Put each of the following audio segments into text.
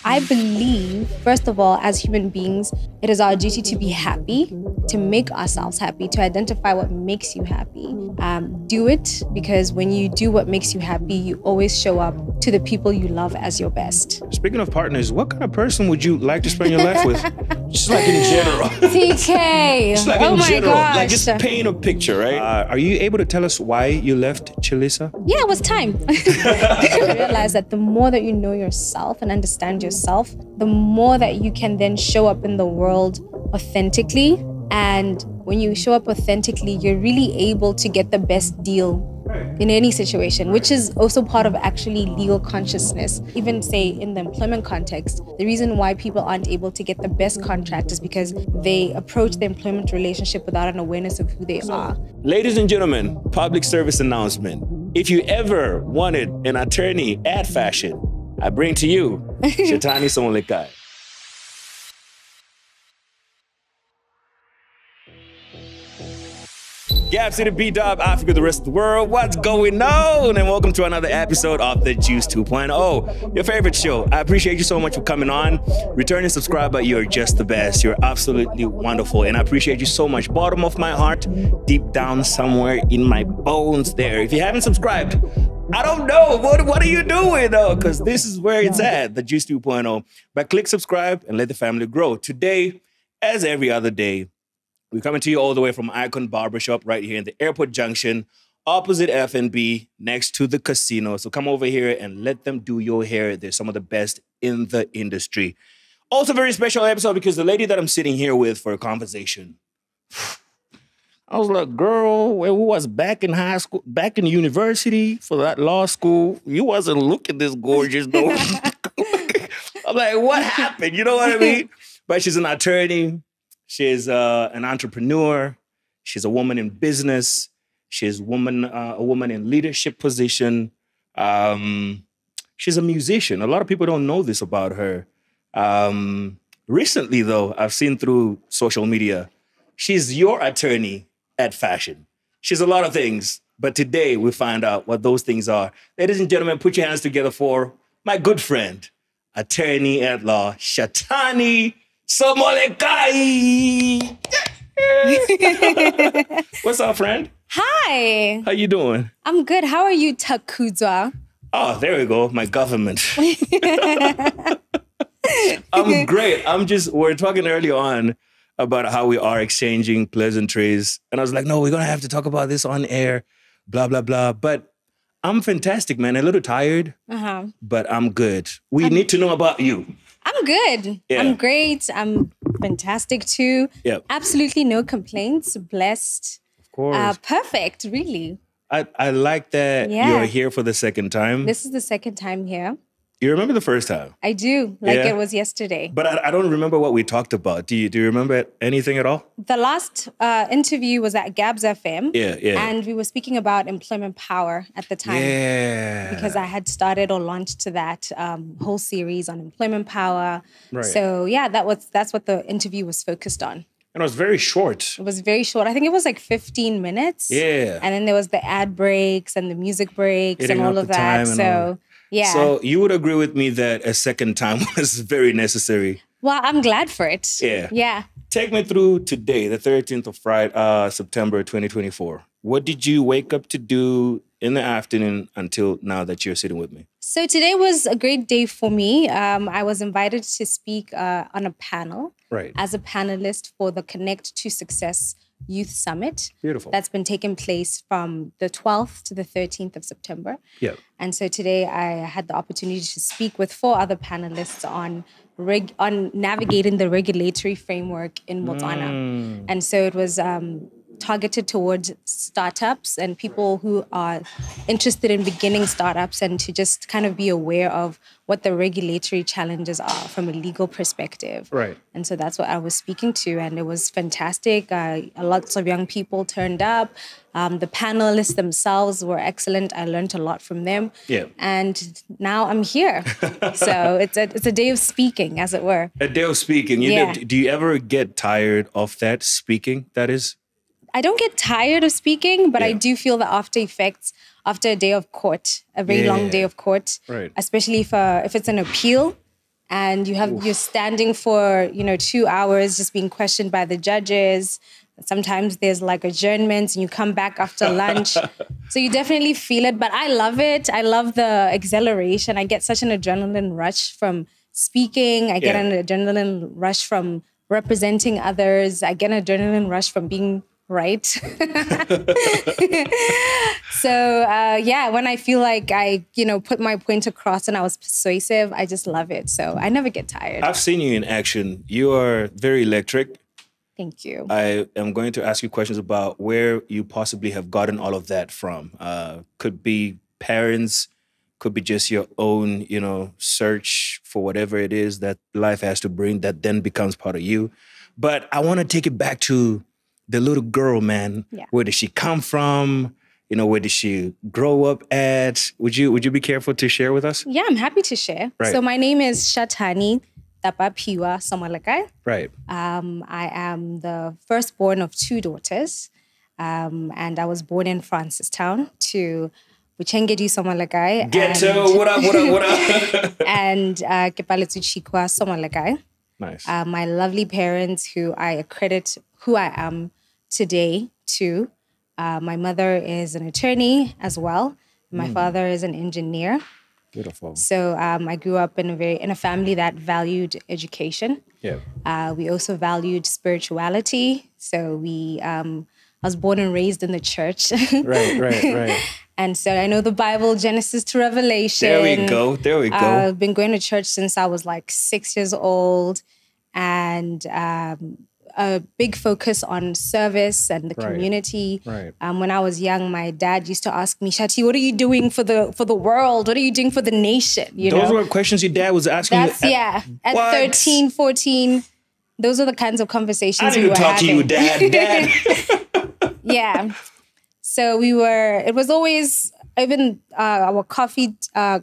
I believe, first of all, as human beings, it is our duty to be happy, to make ourselves happy, to identify what makes you happy. Do it, because when you do what makes you happy, you always show up to the people you love as your best. Speaking of partners, what kind of person would you like to spend your life with? Just like in general. Tkay. Just like oh in my general. gosh. Like just paint a picture, right? Are you able to tell us why you left Chilisa? Yeah, it was time. I realized that the more that you know yourself and understand yourself, the more that you can then show up in the world authentically. And when you show up authentically, you're really able to get the best deal in any situation, which is also part of actually legal consciousness. Even say in the employment context, the reason why people aren't able to get the best contract is because they approach the employment relationship without an awareness of who they are. Ladies and gentlemen, public service announcement. If you ever wanted an attorney at fashion, I bring to you Shathani Somolekae. Gap City, B-Dub, Africa, the rest of the world. What's going on? And welcome to another episode of The Juice 2.0, your favorite show. I appreciate you so much for coming on. Return and subscribe, but you're just the best. You're absolutely wonderful. And I appreciate you so much. Bottom of my heart, deep down somewhere in my bones there. If you haven't subscribed, I don't know. What are you doing though? Because this is where it's at, The Juice 2.0. But click subscribe and let the family grow. Today, as every other day, we're coming to you all the way from ICON Barbershop right here in the Airport Junction, opposite F&B, next to the casino. So come over here and let them do your hair. They're some of the best in the industry. Also, very special episode because the lady that I'm sitting here with for a conversation, I was like, girl, who was back in high school, back in university for that law school, you wasn't looking this gorgeous, though. I'm like, what happened? You know what I mean? But she's an attorney. She's an entrepreneur. She's a woman in business. She's a woman in leadership position. She's a musician. A lot of people don't know this about her. Recently, though, I've seen through social media, she's your attorney at fashion. She's a lot of things, but today we find out what those things are. Ladies and gentlemen, put your hands together for my good friend, attorney at law, Shathani Somolekae. What's up, friend? Hi. How you doing? I'm good. How are you, Takuzwa? Oh, there we go. My government. I'm great. We're talking earlier on about how we are exchanging pleasantries. And I was like, no, we're going to have to talk about this on air, blah, blah, blah. But I'm fantastic, man. A little tired, but I'm good. We need to know about you. I'm good. Yeah. I'm great. I'm fantastic too. Yep. Absolutely no complaints. Blessed. Of course. Perfect, really. I like that you're here for the second time. This is the second time here. You remember the first time? I do, like it was yesterday. But I don't remember what we talked about. Do you remember anything at all? The last interview was at Gabs FM. Yeah. And we were speaking about employment power at the time. Yeah. Because I had started or launched to that whole series on employment power. Right. So yeah, that's what the interview was focused on. And it was very short. It was very short. I think it was like 15 minutes. Yeah. And then there was the ad breaks and the music breaks and all of that. So yeah. So you would agree with me that a second time was very necessary. Well, I'm glad for it. Yeah. Yeah. Take me through today, the 13th of September 2024. What did you wake up to do in the afternoon until now that you're sitting with me? So today was a great day for me. I was invited to speak on a panel as a panelist for the Connect to Success Youth Summit. Beautiful. That's been taking place from the 12th to the 13th of September. Yeah. And so today I had the opportunity to speak with 4 other panelists on navigating the regulatory framework in Botswana. And so it was targeted towards startups and people who are interested in beginning startups and to just kind of be aware of what the regulatory challenges are from a legal perspective. Right. And so that's what I was speaking to, and it was fantastic. Lots of young people turned up. The panelists themselves were excellent. I learned a lot from them. Yeah. And now I'm here. So it's a day of speaking, as it were. A day of speaking. Do you ever get tired of that speaking, that is? I don't get tired of speaking, but I do feel the after effects after a day of court, a very long day of court, especially if it's an appeal. and you're standing for 2 hours just being questioned by the judges. Sometimes there's like adjournments and you come back after lunch. So you definitely feel it, but I love it. I love the exhilaration. I get such an adrenaline rush from speaking. I get an adrenaline rush from representing others. I get an adrenaline rush from being right. So when I feel like I, put my point across and I was persuasive, I just love it. So I never get tired. I've seen you in action. You are very electric. Thank you. I am going to ask you questions about where you possibly have gotten all of that from. Could be parents, could be just your own, search for whatever it is that life has to bring that then becomes part of you. But I want to take it back to the little girl, man. Yeah. Where did she come from? Where did she grow up at? Would you be careful to share with us? Yeah, I'm happy to share. Right. So my name is Shathani Somolekae. Right. I am the firstborn of 2 daughters, and I was born in Francistown to Buchengedi Somolekae. Ghetto, what up? And Kepaletsu Chikwa Somolekae. Nice. My lovely parents who I accredit who I am today to. My mother is an attorney as well. My father is an engineer. Beautiful. So I grew up in a family that valued education. Yeah. We also valued spirituality. So I was born and raised in the church. Right. And so I know the Bible, Genesis to Revelation. There we go. I've been going to church since I was like 6 years old, and a big focus on service and the community. Right. When I was young, my dad used to ask me, Shati, what are you doing for the world? What are you doing for the nation? Those were questions your dad was asking you? At 13, 14, those are the kinds of conversations we were having. I need to talk to you, Dad. Yeah. So it was always, even our coffee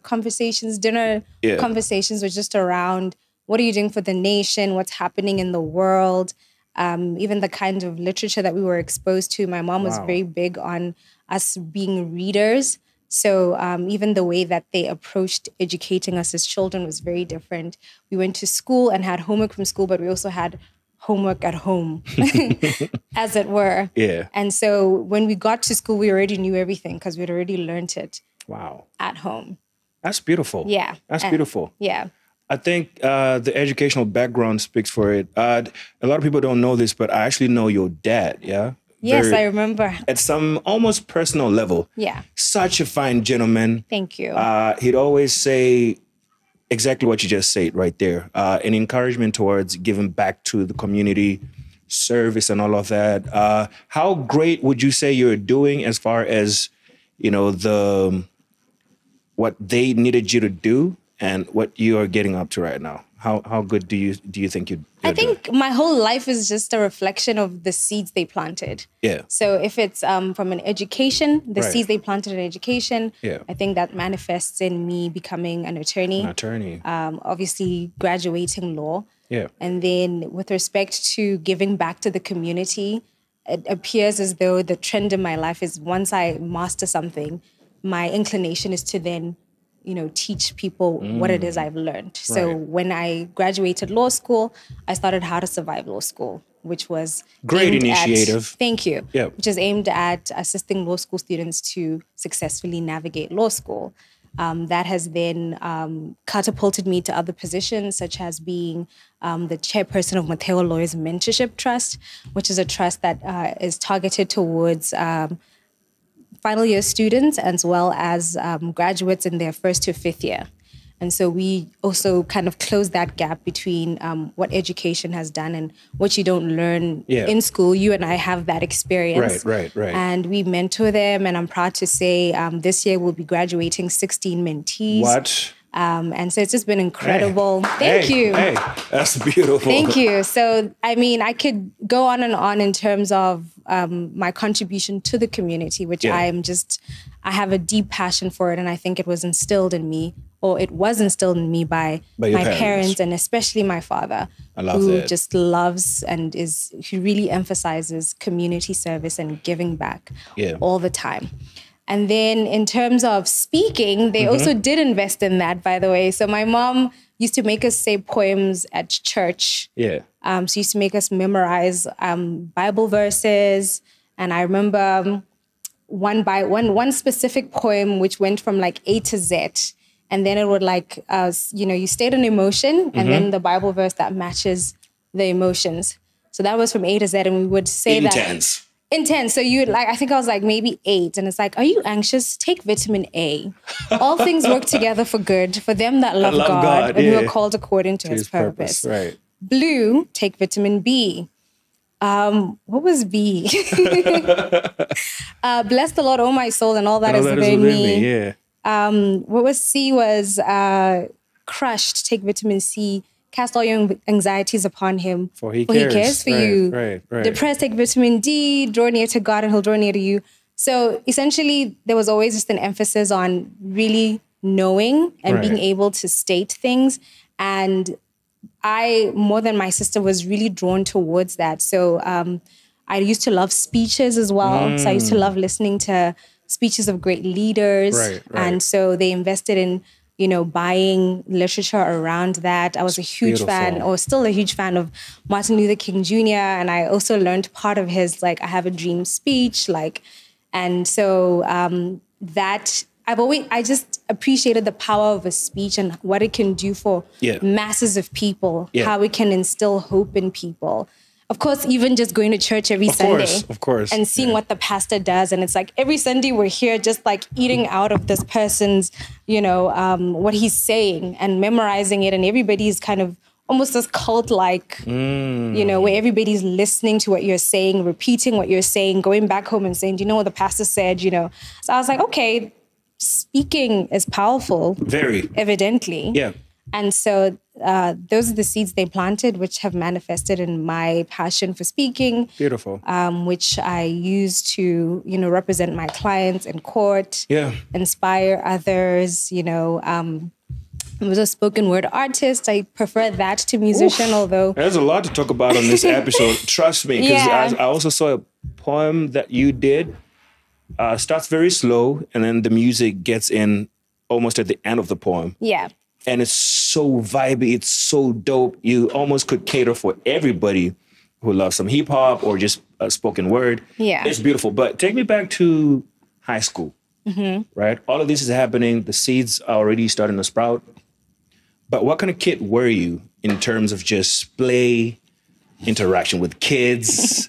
conversations, dinner conversations were just around, what are you doing for the nation? What's happening in the world? Even the kind of literature that we were exposed to. My mom was very big on us being readers. So even the way that they approached educating us as children was very different. We went to school and had homework from school, but we also had homework at home, as it were. Yeah. And so when we got to school, we already knew everything because we'd already learned it at home. That's beautiful. Yeah. That's beautiful. Yeah. I think the educational background speaks for it. A lot of people don't know this, but I actually know your dad, yeah? Yes, I remember. At some almost personal level. Yeah. Such a fine gentleman. Thank you. He'd always say exactly what you just said right there. An encouragement towards giving back to the community, service and all of that. How great would you say you're doing as far as, what they needed you to do and what you are getting up to right now? How good do you think you're I think doing? my whole life is just a reflection of the seeds they planted. Yeah. So if it's from an education, the seeds they planted in education, I think that manifests in me becoming an attorney. Obviously graduating law. Yeah. And then with respect to giving back to the community, it appears as though the trend in my life is once I master something, my inclination is to then teach people what it is I've learned. So when I graduated law school, I started How to Survive Law School, which was great initiative. Thank you. Yeah. Which is aimed at assisting law school students to successfully navigate law school. That has then catapulted me to other positions, such as being the chairperson of Mateo Lawyers Mentorship Trust, which is a trust that is targeted towards final year students as well as graduates in their 1st to 5th year. And so we also kind of close that gap between what education has done and what you don't learn in school. You and I have that experience. Right. And we mentor them. And I'm proud to say this year we'll be graduating 16 mentees. What? And so it's just been incredible. Thank you. Hey, that's beautiful. Thank you. So, I mean, I could go on and on in terms of my contribution to the community, which I have a deep passion for it. And I think it was instilled in me, or it was instilled in me by my parents and especially my father, who just loves and he really emphasizes community service and giving back all the time. And then in terms of speaking, they also did invest in that, by the way. So my mom used to make us say poems at church. Yeah. So used to make us memorize Bible verses. And I remember one specific poem which went from like A to Z. And then it would like, you state an emotion and then the Bible verse that matches the emotions. So that was from A to Z, and we would say Intense. Intense. So you I think I was like maybe 8, and it's like, are you anxious? Take vitamin A. All things work together for good for them that love God and who are called according to his purpose. Right. Blue, take vitamin B. What was B? Bless the Lord, oh my soul, and all that is within me. Yeah. What was C was crushed, take vitamin C. Cast all your anxieties upon him, for he cares for you. Right. Depressed, take vitamin D, draw near to God and he'll draw near to you. So essentially, there was always just an emphasis on really knowing and being able to state things. And I, more than my sister, was really drawn towards that. So I used to love speeches as well. So I used to love listening to speeches of great leaders. And so they invested in buying literature around that. I was a huge fan, or still a huge fan of Martin Luther King Jr. And I also learned part of his, I have a dream speech, and so that I just appreciated the power of a speech and what it can do for masses of people, how it can instill hope in people. Of course, even just going to church every Sunday. Of course. And seeing what the pastor does. And it's like every Sunday we're here just eating out of this person's, what he's saying and memorizing it. And everybody's kind of almost this cult-like, where everybody's listening to what you're saying, repeating what you're saying, going back home and saying, do you know what the pastor said, So I was like, okay, speaking is powerful. Very. Evidently. Yeah. And so those are the seeds they planted, which have manifested in my passion for speaking. Beautiful. Which I use to, represent my clients in court. Yeah. Inspire others. I was a spoken word artist. I prefer that to musician, although... There's a lot to talk about on this episode. Trust me, because I also saw a poem that you did. Starts very slow, and then the music gets in almost at the end of the poem. Yeah. And it's so vibey, it's so dope. You almost could cater for everybody who loves some hip hop or just a spoken word. Yeah. It's beautiful. But take me back to high school, right? All of this is happening. The seeds are already starting to sprout. But what kind of kid were you in terms of just play, interaction with kids?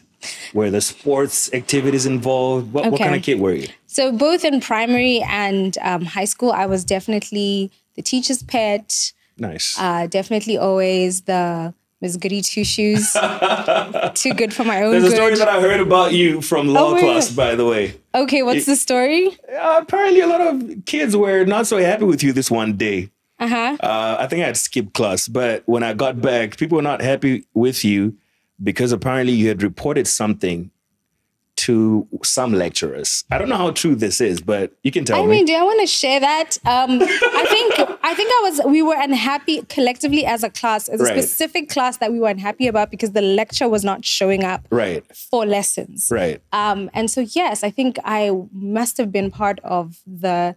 Were the sports activities involved? What kind of kid were you? So both in primary and high school, I was definitely the teacher's pet. Nice. Definitely always the Miss Goody Two Shoes. Too good for my own good. There's a story that I heard about you from law class, by the way. Okay, what's the story? Apparently a lot of kids were not so happy with you this one day. I think I had skipped class, but when I got back, people were not happy with you because apparently you had reported something to some lecturers. I don't know how true this is, but you can tell me. I mean, do I want to share that? I think we were unhappy collectively as a class, as a specific class that we were unhappy about because the lecture was not showing up for lessons. Right. And so, yes, I think I must have been part of the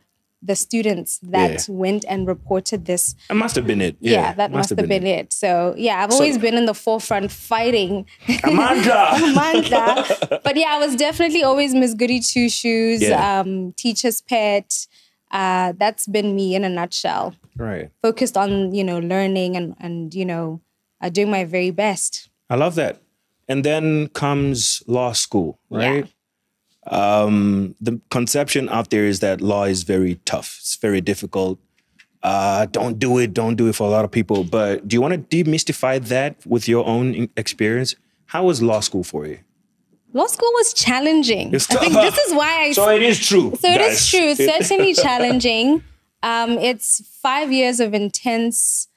students that went and reported this. That must have been it. Yeah, that must have been it. So, yeah, I've always been in the forefront fighting. Amanda! But yeah, I was definitely always Miss Goody Two Shoes, teacher's pet. That's been me in a nutshell. Right. Focused on, learning and doing my very best. I love that. And then comes law school, right? Yeah. The conception out there is that law is very tough. It's very difficult. Don't do it for a lot of people. But do you want to demystify that with your own experience? How was law school for you? Law school was challenging. It's I think this is why So it is true. So guys. It is true. It's certainly challenging. It's 5 years of intense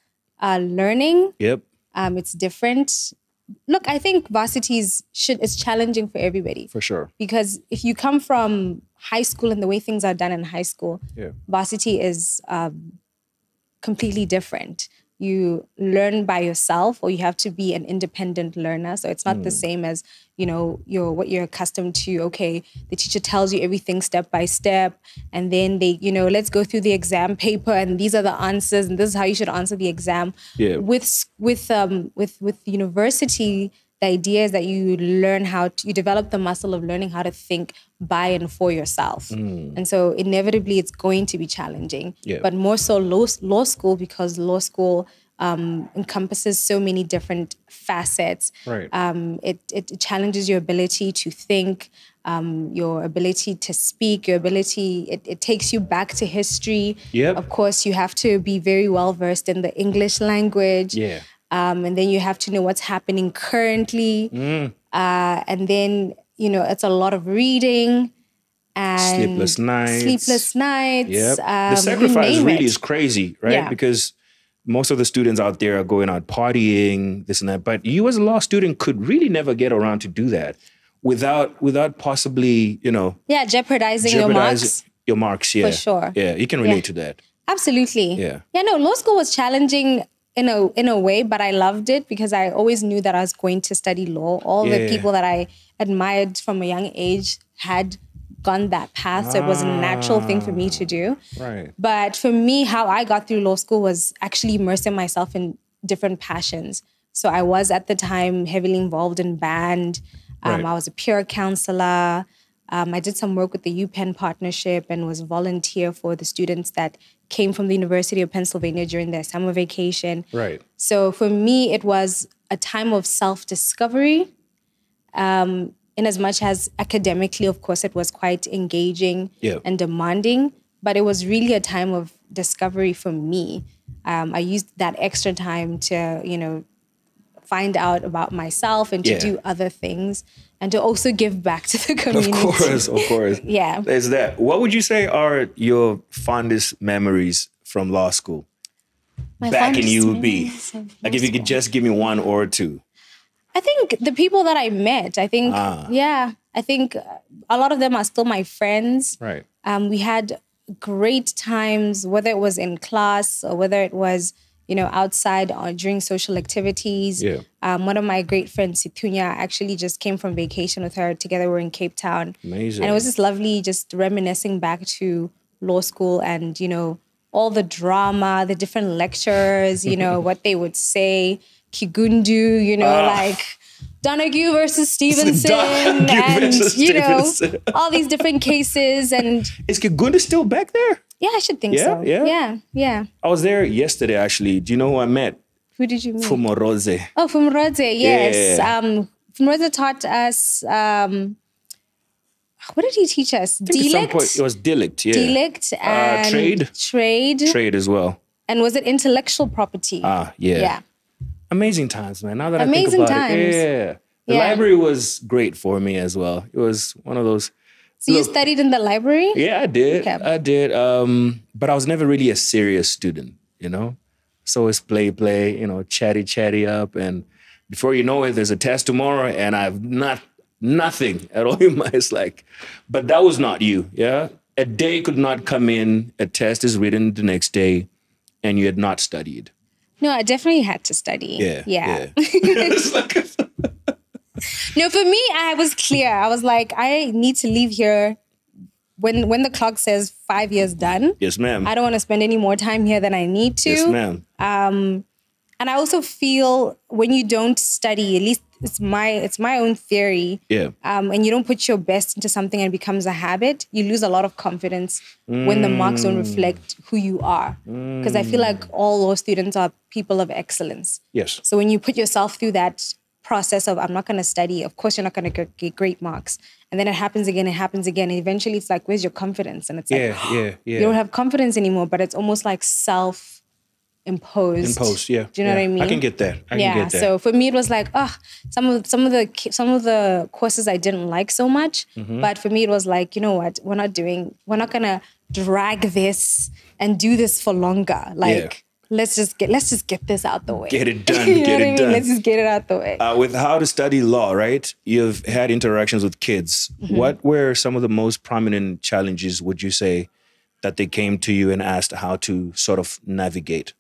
learning. Yep. It's different. Look, I think varsity is challenging for everybody. For sure. Because if you come from high school and the way things are done in high school, varsity is completely different. you learn by yourself, or you have to be an independent learner. So it's not the same as, what you're accustomed to. Okay, the teacher tells you everything step by step, and then they, let's go through the exam paper, and these are the answers, and this is how you should answer the exam. Yeah. With university, the idea is that you develop the muscle of learning how to think by and for yourself. And so inevitably it's going to be challenging, but more so law school, because law school encompasses so many different facets. Right. It challenges your ability to think, your ability to speak, your ability, it takes you back to history. Yep. Of course, you have to be very well versed in the English language. Yeah. And then you have to know what's happening currently. And then, it's a lot of reading and Sleepless nights. Yep. The sacrifice really is crazy, right? Yeah. Because most of the students out there are going out partying, this and that. But you as a law student could really never get around to do that without possibly, jeopardizing your marks. Your marks, yeah. For sure. Yeah, you can relate to that. Absolutely. Yeah. Yeah, no, law school was challenging in a way, but I loved it because I always knew that I was going to study law. All the people that I admired from a young age had gone that path, so it was a natural thing for me to do. Right. But for me, how I got through law school was actually immersing myself in different passions. So I was at the time heavily involved in band. Right. I was a peer counselor. I did some work with the UPenn partnership and was a volunteer for the students that came from the University of Pennsylvania during their summer vacation. Right. So for me, it was a time of self-discovery. In as much as academically, of course, it was quite engaging and demanding, but it was really a time of discovery for me. I used that extra time to, find out about myself and to do other things and to also give back to the community. Of course. Yeah. There's that. What would you say are your fondest memories from law school? Back in UB. Like if you could just give me one or two. I think the people that I met, I think a lot of them are still my friends. Right. We had great times, whether it was in class or whether it was, outside or during social activities. Yeah. One of my great friends, Situnya, actually just came from vacation with her. Together we're in Cape Town. Amazing. And it was just lovely just reminiscing back to law school and, all the drama, the different lectures, what they would say. Kigundu, like Donahue versus Stevenson, all these different cases. And is Kigundu still back there? Yeah, I should think so. Yeah. I was there yesterday, actually. Do you know who I met? Who did you meet? Fumoroze. Oh, Fumoroze, yes. Yeah. Fumoroze taught us, what did he teach us? Delict? At some point, it was Delict, yeah. Delict and Trade as well. And was it intellectual property? Yeah. Amazing times, man. Now that I think about it. The library was great for me as well. It was one of those. So you studied in the library? Yeah, I did. Okay. I did. But I was never really a serious student, So it's play, chatty up. And before you know it, there's a test tomorrow and I've nothing at all in my, it's like, but that was not you, yeah? A day could not come in, a test is written the next day, and you had not studied. No, I definitely had to study. Yeah. No, for me, I was clear. I was like, I need to leave here when the clock says 5 years done. Yes, ma'am. I don't want to spend any more time here than I need to. Yes, ma'am. And I also feel when you don't study, at least it's my own theory. Yeah. And you don't put your best into something and it becomes a habit, you lose a lot of confidence when the marks don't reflect who you are. Because I feel like all law students are people of excellence. Yes. So when you put yourself through that process of, I'm not going to study, of course you're not going to get great marks. And then it happens again. And eventually it's like, where's your confidence? And it's like, you don't have confidence anymore, but it's almost like self-imposed. Yeah. Do you know what I mean? I can get that. I can get that. So for me, it was like, some of the courses I didn't like so much. But for me, it was like, you know what? We're not going to drag this and do this for longer. Like, let's just get this out the way. Get it done. Get it done. Let's just get it out the way. With how to study law, right? You've had interactions with kids. What were some of the most prominent challenges, would you say, that they came to you and asked how to sort of navigate?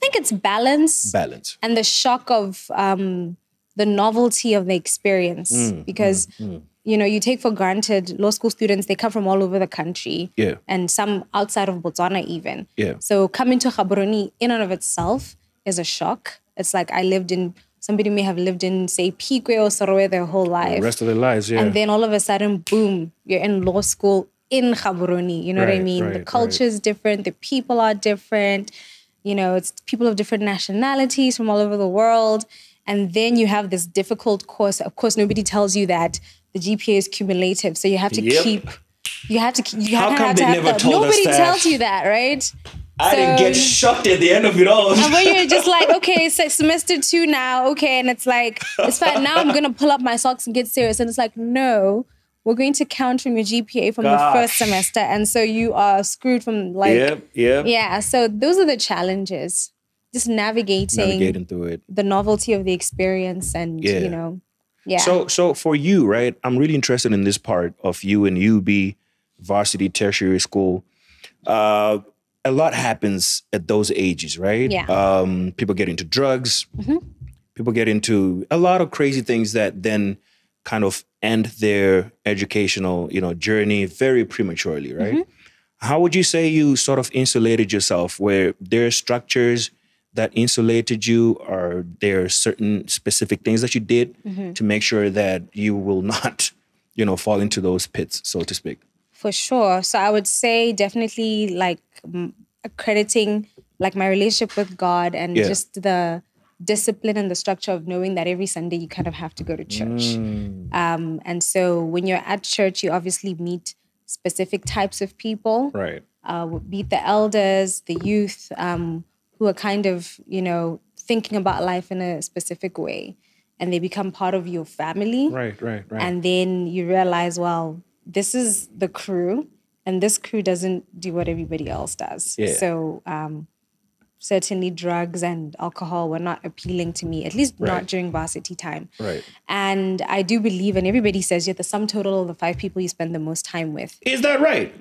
I think it's balance. Balance. And the shock of the novelty of the experience. Because, you know, you take for granted law school students, they come from all over the country. Yeah. And some outside of Botswana even. Yeah. So coming to Gaborone in and of itself is a shock. It's like somebody may have lived in, say, Pique or Sorowe their whole life. The rest of their lives, yeah. And then all of a sudden, boom, you're in law school in Gaborone. You know what I mean? The culture is different. The people are different. You know, it's people of different nationalities from all over the world. And then you have this difficult course. Of course, nobody tells you that the GPA is cumulative. So you have to keep, How come they never told us nobody that? tells you that, right? I didn't get shocked at the end of it all. And when you're just like, okay, so semester 2 now, okay, and it's like, it's fine, now I'm going to pull up my socks and get serious. And it's like, no, we're going to count from your GPA from the first semester. And so you are screwed from like, yeah. So those are the challenges, just navigating through it, the novelty of the experience and, you know, So for you, right, I'm really interested in this part of you and UB, varsity tertiary school. A lot happens at those ages, right? Yeah. People get into drugs. People get into a lot of crazy things that then kind of end their educational, you know, journey very prematurely, right? How would you say you sort of insulated yourself? Where there are structures that insulated you, or there are certain specific things that you did to make sure that you will not, you know, fall into those pits, so to speak? For sure. So I would say definitely like accrediting like my relationship with God and just the discipline and the structure of knowing that every Sunday you kind of have to go to church. And so when you're at church, you obviously meet specific types of people. Right. Meet the elders, the youth, who are kind of, you know, thinking about life in a specific way. And they become part of your family. Right. And then you realize, well, this is the crew, and this crew doesn't do what everybody else does. Yeah. So certainly drugs and alcohol were not appealing to me, at least not during varsity time. Right. And I do believe, and everybody says, you're the sum total of the 5 people you spend the most time with. Is that right?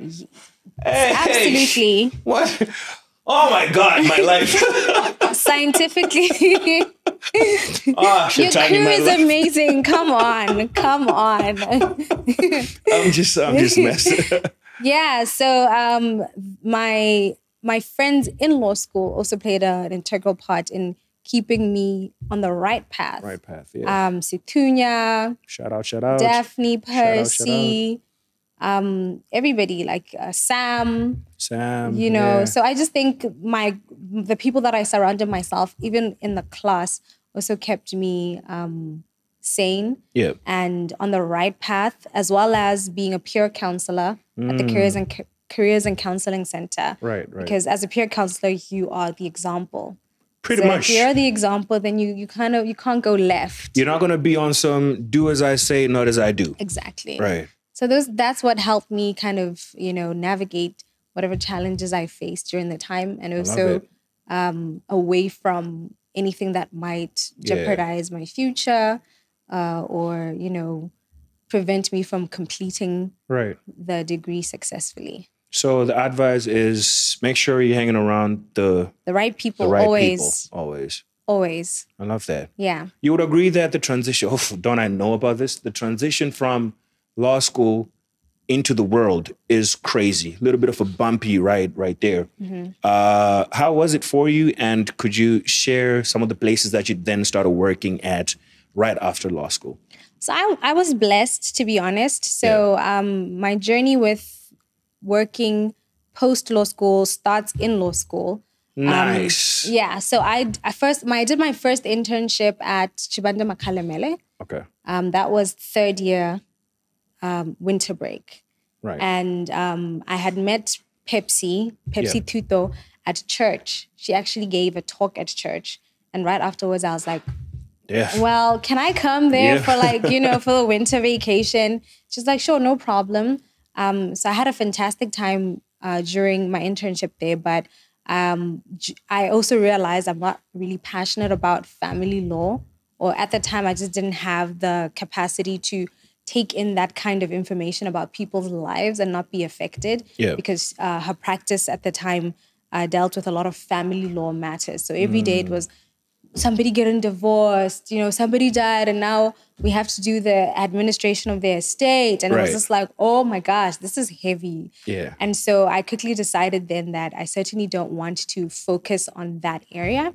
Absolutely. What? Oh my God, my life. Scientifically. Your crew is amazing. Come on. I'm just messing. Yeah. So my friends in law school also played an integral part in keeping me on the right path. Right path, yeah. Situnya. Shout out. Daphne, Percy. Everybody like Sam, you know. So I just think the people that I surrounded myself, even in the class, also kept me sane and on the right path, as well as being a peer counselor at the Careers and Counseling Center. Right. Because as a peer counselor, you are the example. Pretty so much. If you're the example, then you can't go left. You're not gonna be on some do as I say, not as I do. Exactly. Right. So that's what helped me kind of, you know, navigate whatever challenges I faced during the time, and also away from anything that might jeopardize my future or, you know, prevent me from completing the degree successfully. So the advice is make sure you're hanging around the right people, always. I love that. Yeah. You would agree that the transition, don't I know about this? The transition from law school into the world is crazy. A little bit of a bumpy ride right there. How was it for you? And could you share some of the places that you then started working at right after law school? So I was blessed, to be honest. So my journey with working post-law school starts in law school. Nice. So I did my first internship at Chibanda Makalemele. Okay. That was 3rd year winter break. Right. And I had met Pepsi Tuto at church. She actually gave a talk at church. And right afterwards, I was like, well, can I come there for like, you know, for the winter vacation? She's like, sure, no problem. So I had a fantastic time during my internship there, but I also realized I'm not really passionate about family law, or at the time I just didn't have the capacity to take in that kind of information about people's lives and not be affected because her practice at the time dealt with a lot of family law matters. So every day it was somebody getting divorced, somebody died, and now we have to do the administration of their estate. And it was just like, oh my gosh, this is heavy. Yeah. And so I quickly decided then that I certainly don't want to focus on that area.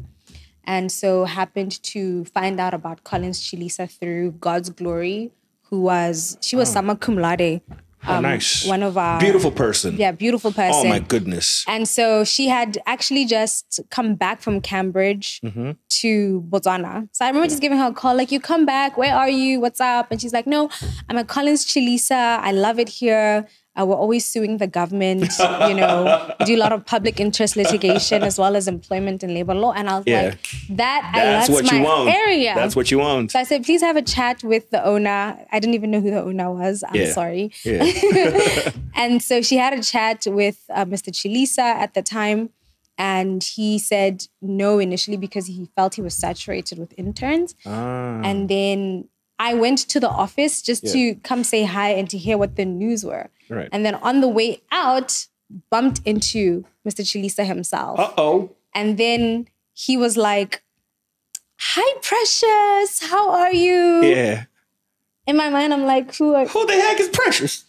And so happened to find out about Collins Chilisa through God's Glory, she was summa cum laude. Nice. One of our... Beautiful person. Yeah, beautiful person. Oh my goodness. And so she had actually just come back from Cambridge to Botswana. So I remember just giving her a call, like, you come back, where are you? What's up? And she's like, no, I'm at Collins Chilisa. I love it here. We're always suing the government. We do a lot of public interest litigation as well as employment and labor law. And I was like, that's my area. That's what you want. So I said, please have a chat with the owner. I didn't even know who the owner was. I'm sorry. Yeah. And so she had a chat with Mr. Chilisa at the time. And he said no initially because he felt he was saturated with interns. And then I went to the office just to come say hi and to hear what the news were. Right. And then on the way out, bumped into Mr. Chilisa himself. Uh-oh. And then he was like, hi, Precious, how are you? Yeah. In my mind, I'm like, who the heck is Precious?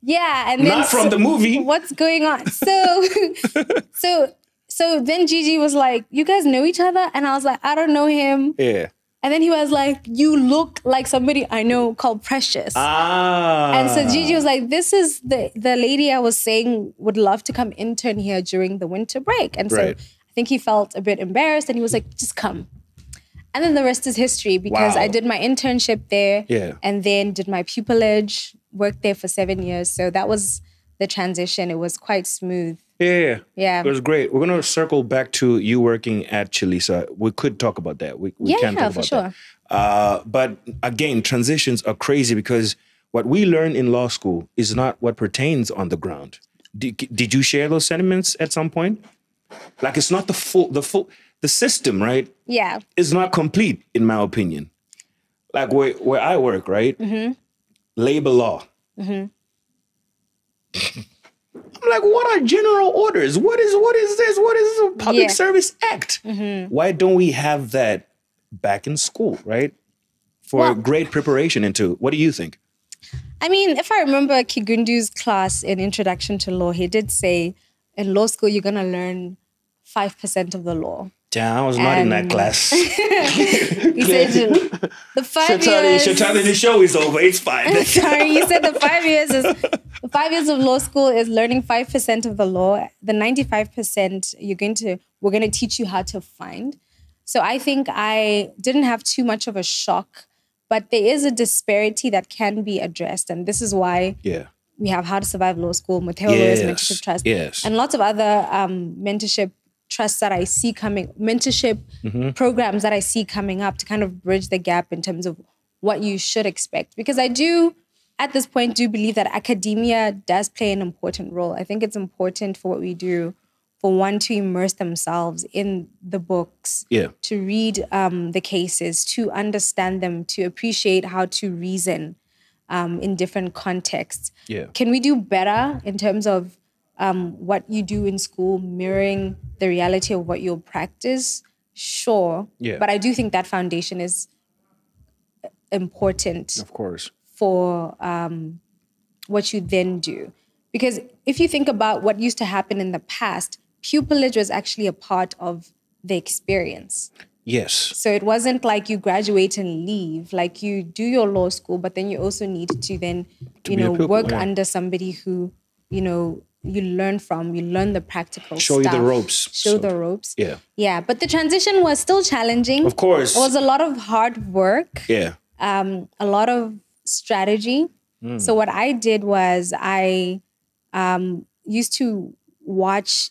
Yeah. And then not from the movie. What's going on? So then Gigi was like, you guys know each other? And I was like, I don't know him. Yeah. And then he was like, you look like somebody I know called Precious. And so Gigi was like, this is the lady I was saying would love to come intern here during the winter break. And so I think he felt a bit embarrassed and he was like, just come. And then the rest is history because I did my internship there and then did my pupillage, worked there for 7 years. So that was the transition. It was quite smooth. Yeah. It was great. We're going to circle back to you working at Chilisa. We could talk about that. We can talk about sure. that. But again, transitions are crazy because what we learn in law school is not what pertains on the ground. Did you share those sentiments at some point? Like it's not the system, right? Yeah. Is not complete, in my opinion. Like where I work, right? Labor law. I'm like, what are general orders? What is this? What is the Public Service Act? Why don't we have that back in school, right? For great preparation into, what do you think? I mean, if I remember Kigundu's class in Introduction to Law, he did say, in law school, you're going to learn 5% of the law. Damn, I was not in that class. He said the 5 years... Shathani, the show is over. It's fine. Sorry, he said the 5 years is... The 5 years of law school is learning 5% of the law. The 95% we're going to teach you how to find. So I think I didn't have too much of a shock, but there is a disparity that can be addressed. And this is why we have How to Survive Law School, Mateo Lawyers Mentorship Trust, and lots of other mentorship trusts that I see coming, mentorship programs that I see coming up to kind of bridge the gap in terms of what you should expect. Because I do, at this point, do believe that academia does play an important role. I think it's important for what we do, for one to immerse themselves in the books, to read the cases, to understand them, to appreciate how to reason in different contexts. Can we do better in terms of what you do in school, mirroring the reality of what you'll practice? Sure. But I do think that foundation is important. Of course. For what you then do. Because if you think about what used to happen in the past, pupillage was actually a part of the experience. Yes. So it wasn't like you graduate and leave. Like you do your law school, but then you also need to then, work under somebody who, you learn from, you learn the practical Show stuff. You the ropes. Show the ropes. Yeah. Yeah, but the transition was still challenging. Of course. It was a lot of hard work. Yeah. A lot of strategy. So what I did was I used to watch,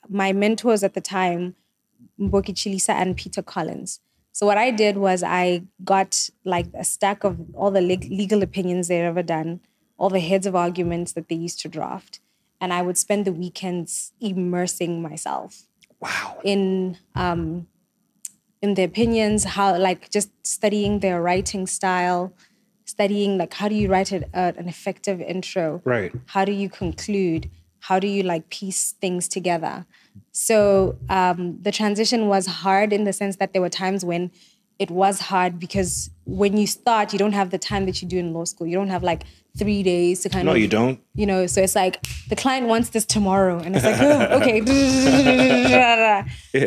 my mentors at the time, Mboki Chilisa and Peter Collins. So what I did was I got like a stack of all the legal opinions they'd ever done, all the heads of arguments that they used to draft. And I would spend the weekends immersing myself in the opinions, how just studying their writing style, studying how do you write an effective intro? Right. How do you conclude? how do you like piece things together? So the transition was hard in the sense that there were times when it was hard because when you start, you don't have the time that you do in law school. You don't have like 3 days to kind of... No, you don't. You know, so it's like, the client wants this tomorrow. And it's like, oh, okay.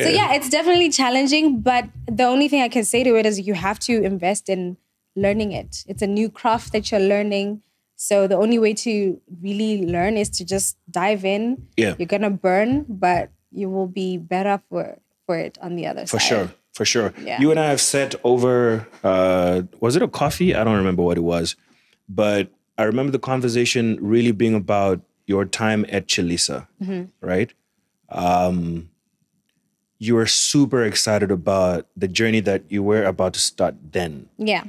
So yeah, it's definitely challenging. But the only thing I can say to it is you have to invest in learning it. It's a new craft that you're learning. So the only way to really learn is to just dive in. Yeah. You're going to burn, but you will be better for it on the other side. For sure. Yeah. You and I have sat over, was it a coffee? I don't remember what it was. But I remember the conversation really being about your time at Chilisa, right? You were super excited about the journey that you were about to start then. Yeah.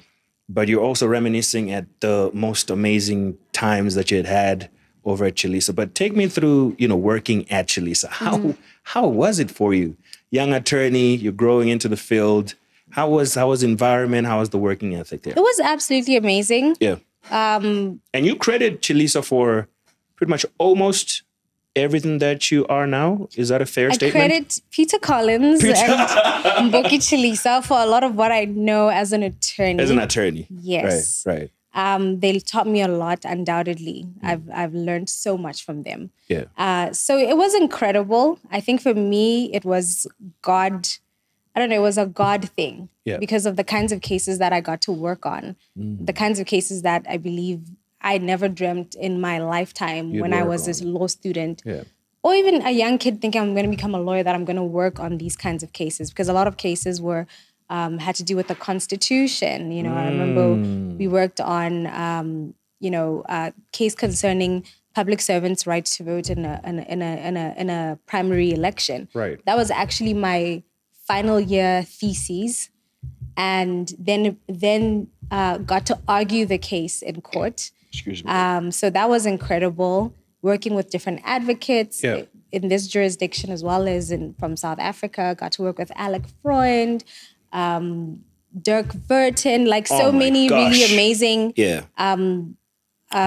But you're also reminiscing at the most amazing times that you had over at Chilisa. But take me through, working at Chilisa. How was it for you? Young attorney, you're growing into the field. How was the environment? How was the working ethic there? It was absolutely amazing. Yeah. And you credit Chilisa for pretty much almost everything that you are now. Is that a fair statement? I credit Peter Collins and Mboki Chilisa for a lot of what I know as an attorney. As an attorney. Yes. Right. They taught me a lot, undoubtedly. I've learned so much from them. Yeah. So it was incredible. I think for me, it was God. I don't know, it was a God thing. Yeah. Because of the kinds of cases that I got to work on. The kinds of cases that I believe I never dreamt in my lifetime when I was a law student. Yeah. Or even a young kid thinking I'm going to become a lawyer, that I'm going to work on these kinds of cases. Because a lot of cases were had to do with the Constitution. I remember we worked on, a case concerning public servants' right to vote in a primary election. Right. That was actually my final year thesis, and then got to argue the case in court. Excuse me. So that was incredible. Working with different advocates in this jurisdiction as well as from South Africa. Got to work with Alec Freund, Dirk Verton, so many really amazing. Yeah.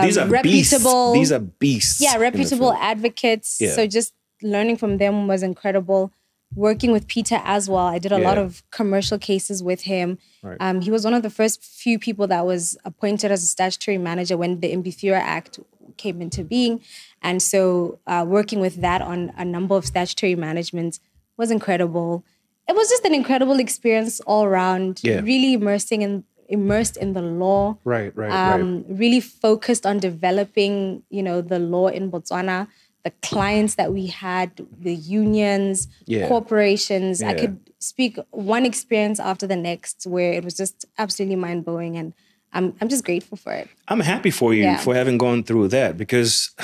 These are reputable. Beasts. These are beasts. Yeah, reputable advocates. Yeah. So just learning from them was incredible. Working with Peter as well. I did a lot of commercial cases with him. Right. He was one of the first few people that was appointed as a statutory manager when the Imbithura Act came into being. And so working with that on a number of statutory managements was incredible. It was just an incredible experience all around. Yeah. Really immersed in the law. Right. Really focused on developing, the law in Botswana, the clients that we had, the unions, corporations. I could speak one experience after the next where it was just absolutely mind-blowing, and I'm just grateful for it. I'm happy for you for having gone through that, because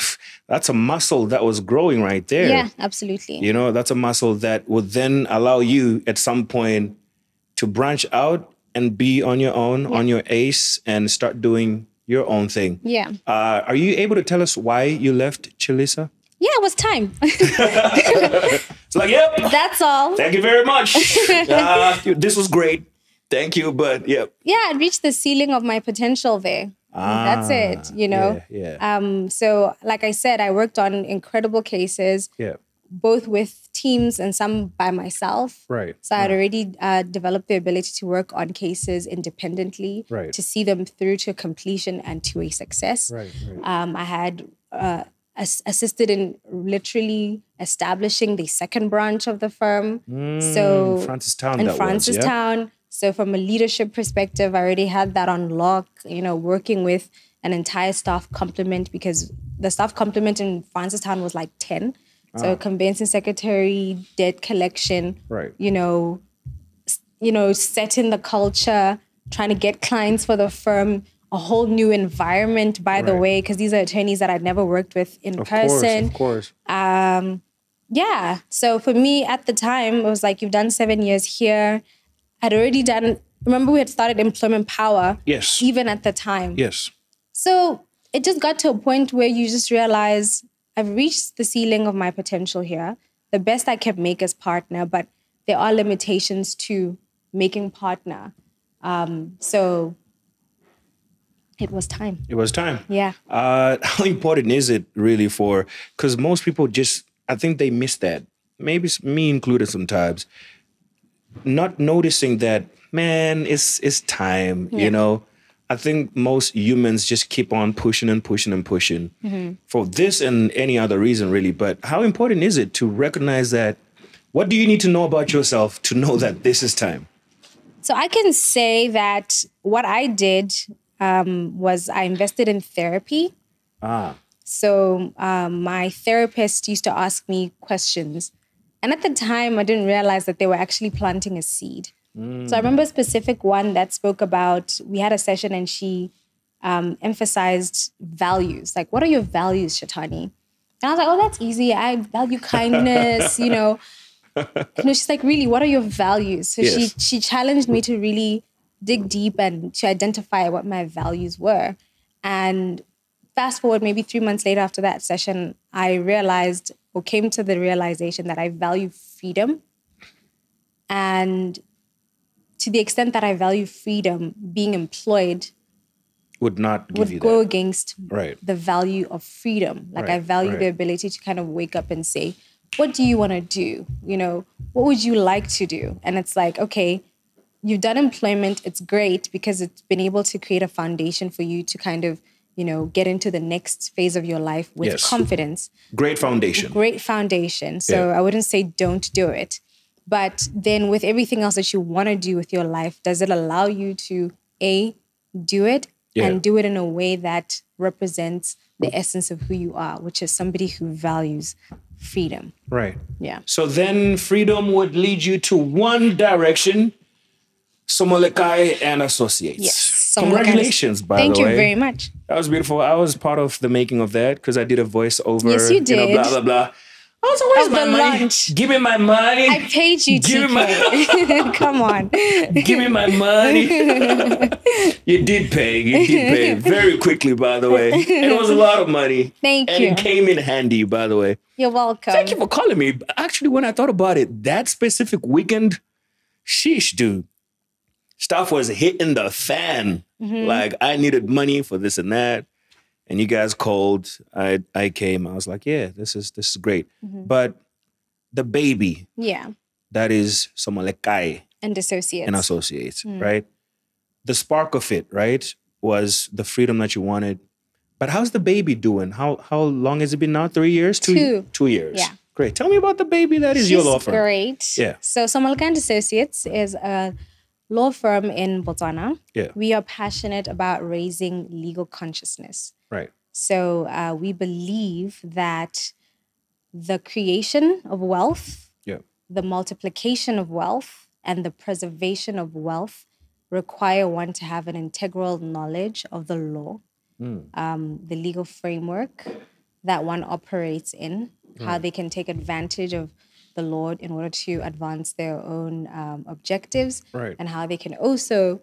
that's a muscle that was growing right there. Yeah, absolutely. That's a muscle that would then allow you at some point to branch out and be on your own, on your ace, and start doing your own thing. Yeah. Are you able to tell us why you left Chilisa? Yeah, it was time. It's like, yep. That's all. Thank you very much. This was great. Thank you, but yep. Yeah, I reached the ceiling of my potential there. That's it, Yeah. So like I said, I worked on incredible cases. Yeah. Both with teams and some by myself. Right. So I had already developed the ability to work on cases independently, to see them through to completion and to a success. Right. I had assisted in literally establishing the second branch of the firm. So Francistown. In Francistown. So from a leadership perspective, I already had that on lock, working with an entire staff complement, because the staff complement in Francistown was like 10. So conveyancing secretary, debt collection, setting the culture, trying to get clients for the firm, a whole new environment, by the way, because these are attorneys that I'd never worked with in person. Of course. Yeah. So for me at the time, it was like, you've done 7 years here. I'd already remember we had started Employment Power. Yes. Even at the time. Yes. So it just got to a point where you just realize, I've reached the ceiling of my potential here. The best I can make is partner, but there are limitations to making partner. So It was time. It was time. Yeah. How important is it really because most people I think they miss that. Maybe me included sometimes. Not noticing that, man, it's time, you know? I think most humans just keep on pushing and pushing and pushing for this and any other reason, really. But how important is it to recognize that? What do you need to know about yourself to know that this is time? So I can say that what I did was I invested in therapy. So my therapist used to ask me questions. And at the time, I didn't realize that they were actually planting a seed. So I remember a specific one that spoke about, we had a session and she emphasized values. Like, what are your values, Shathani? And I was like, oh, that's easy. I value kindness, you know. She's like, really, what are your values? So she challenged me to really dig deep and to identify what my values were. And fast forward maybe 3 months later after that session, I realized or came to the realization that I value freedom. And to the extent that I value freedom, being employed would go against the value of freedom. Like I value the ability to kind of wake up and say, what do you want to do? You know, what would you like to do? And it's like, okay, you've done employment. It's great because it's been able to create a foundation for you to kind of, you know, get into the next phase of your life with confidence. Great foundation. Great foundation. So I wouldn't say don't do it. But then with everything else that you want to do with your life, does it allow you to, A, do it and do it in a way that represents the essence of who you are, which is somebody who values freedom. Right. Yeah. So then freedom would lead you to one direction, Somolekae and Associates. Yes. Congratulations, by the way. Thank you very much. That was beautiful. I was part of the making of that because I did a voiceover. Yes, you did. You know, blah, blah, blah. I was like, where's my money? Lunch. Give me my money. I paid you, Tkay. Come on. Give me my money. You did pay. You did pay very quickly, by the way. And it was a lot of money. Thank you. And it came in handy, by the way. You're welcome. Thank you for calling me. Actually, when I thought about it, that specific weekend, sheesh, dude. Stuff was hitting the fan. Like, I needed money for this and that. And you guys called. I came. I was like, yeah, this is great. But the baby, that is Somolekae and Associates, right? The spark of it, right, was the freedom that you wanted. But how's the baby doing? How long has it been now? 3 years? 2 years. Yeah. Great. Tell me about the baby that is your law firm. Great. Yeah. So Somolekae Associates is a law firm in Botswana. Yeah. We are passionate about raising legal consciousness. Right. So we believe that the creation of wealth, the multiplication of wealth, and the preservation of wealth require one to have an integral knowledge of the law, the legal framework that one operates in, how they can take advantage of the law in order to advance their own objectives, and how they can also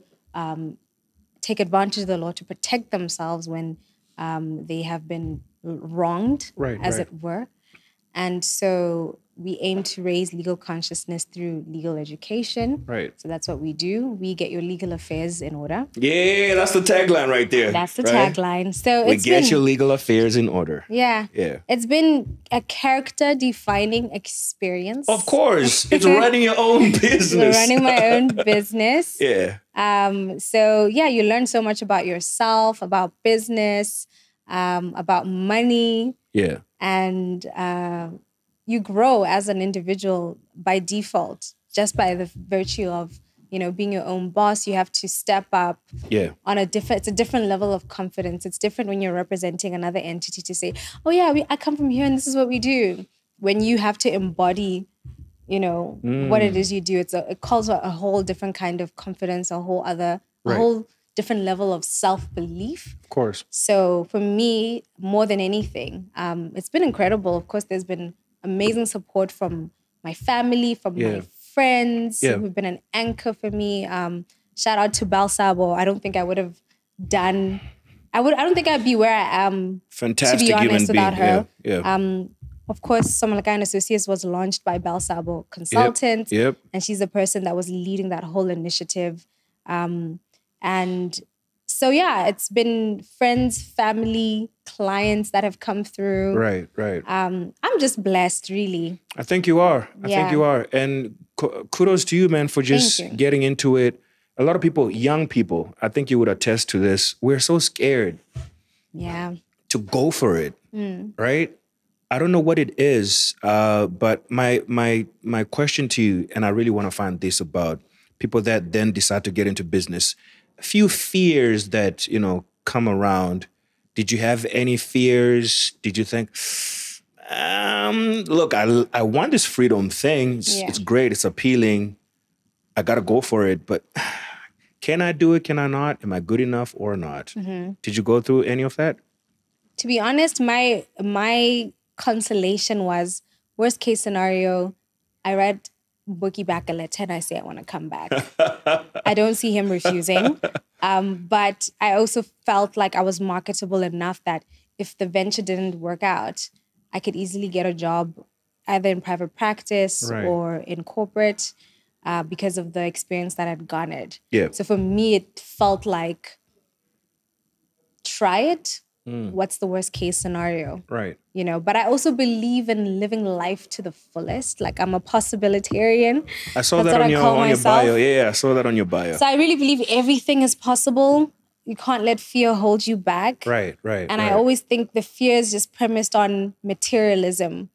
take advantage of the law to protect themselves when they have been wronged, as it were. And so we aim to raise legal consciousness through legal education. Right. So that's what we do. We get your legal affairs in order. Yeah, that's the tagline right there. That's the tagline. So we get your legal affairs in order. Yeah. Yeah. It's been a character-defining experience. Of course. It's running your own business. Running my own business. Yeah. So yeah, you learn so much about yourself, about business, about money. Yeah. And you grow as an individual by default, just by the virtue of, you know, being your own boss. You have to step up on it's a different level of confidence. It's different when you're representing another entity to say, oh yeah, I come from here and this is what we do. When you have to embody, you know, what it is you do, it calls for a whole different kind of confidence, a whole different level of self-belief. Of course. So for me, more than anything, it's been incredible. Of course, there's been amazing support from my family, from my friends who've been an anchor for me. Shout out to Balsabo. I don't think I would have done, I don't think I'd be where I am, fantastic, to be honest, without her. Of course, Somolekae Associates was launched by Balsabo Consultants. And she's the person that was leading that whole initiative. And So yeah, it's been friends, family, clients that have come through. Right, right. I'm just blessed, really. I think you are. I think Yeah. you are. And kudos to you, man, for just Thank you. getting into it. A lot of people, young people, I think you would attest to this. We're so scared Yeah. to go for it, right? I don't know what it is, but my question to you, and I really want to find this about people that then decide to get into business. A few fears that, you know, come around. Did you have any fears? Did you think, look, I want this freedom thing. It's great. It's appealing. I got to go for it. But can I do it? Can I not? Am I good enough or not? Did you go through any of that? To be honest, my consolation was, worst case scenario, I read Bookie back a letter and I say I want to come back. I don't see him refusing. But I also felt like I was marketable enough that if the venture didn't work out, I could easily get a job either in private practice or in corporate because of the experience that I'd garnered. Yeah. So for me, it felt like, try it. What's the worst case scenario? Right. You know, but I also believe in living life to the fullest. Like, I'm a possibilitarian. I saw that on your bio. Yeah, I saw that on your bio. So I really believe everything is possible. You can't let fear hold you back. Right, right. And I always think the fear is just premised on materialism.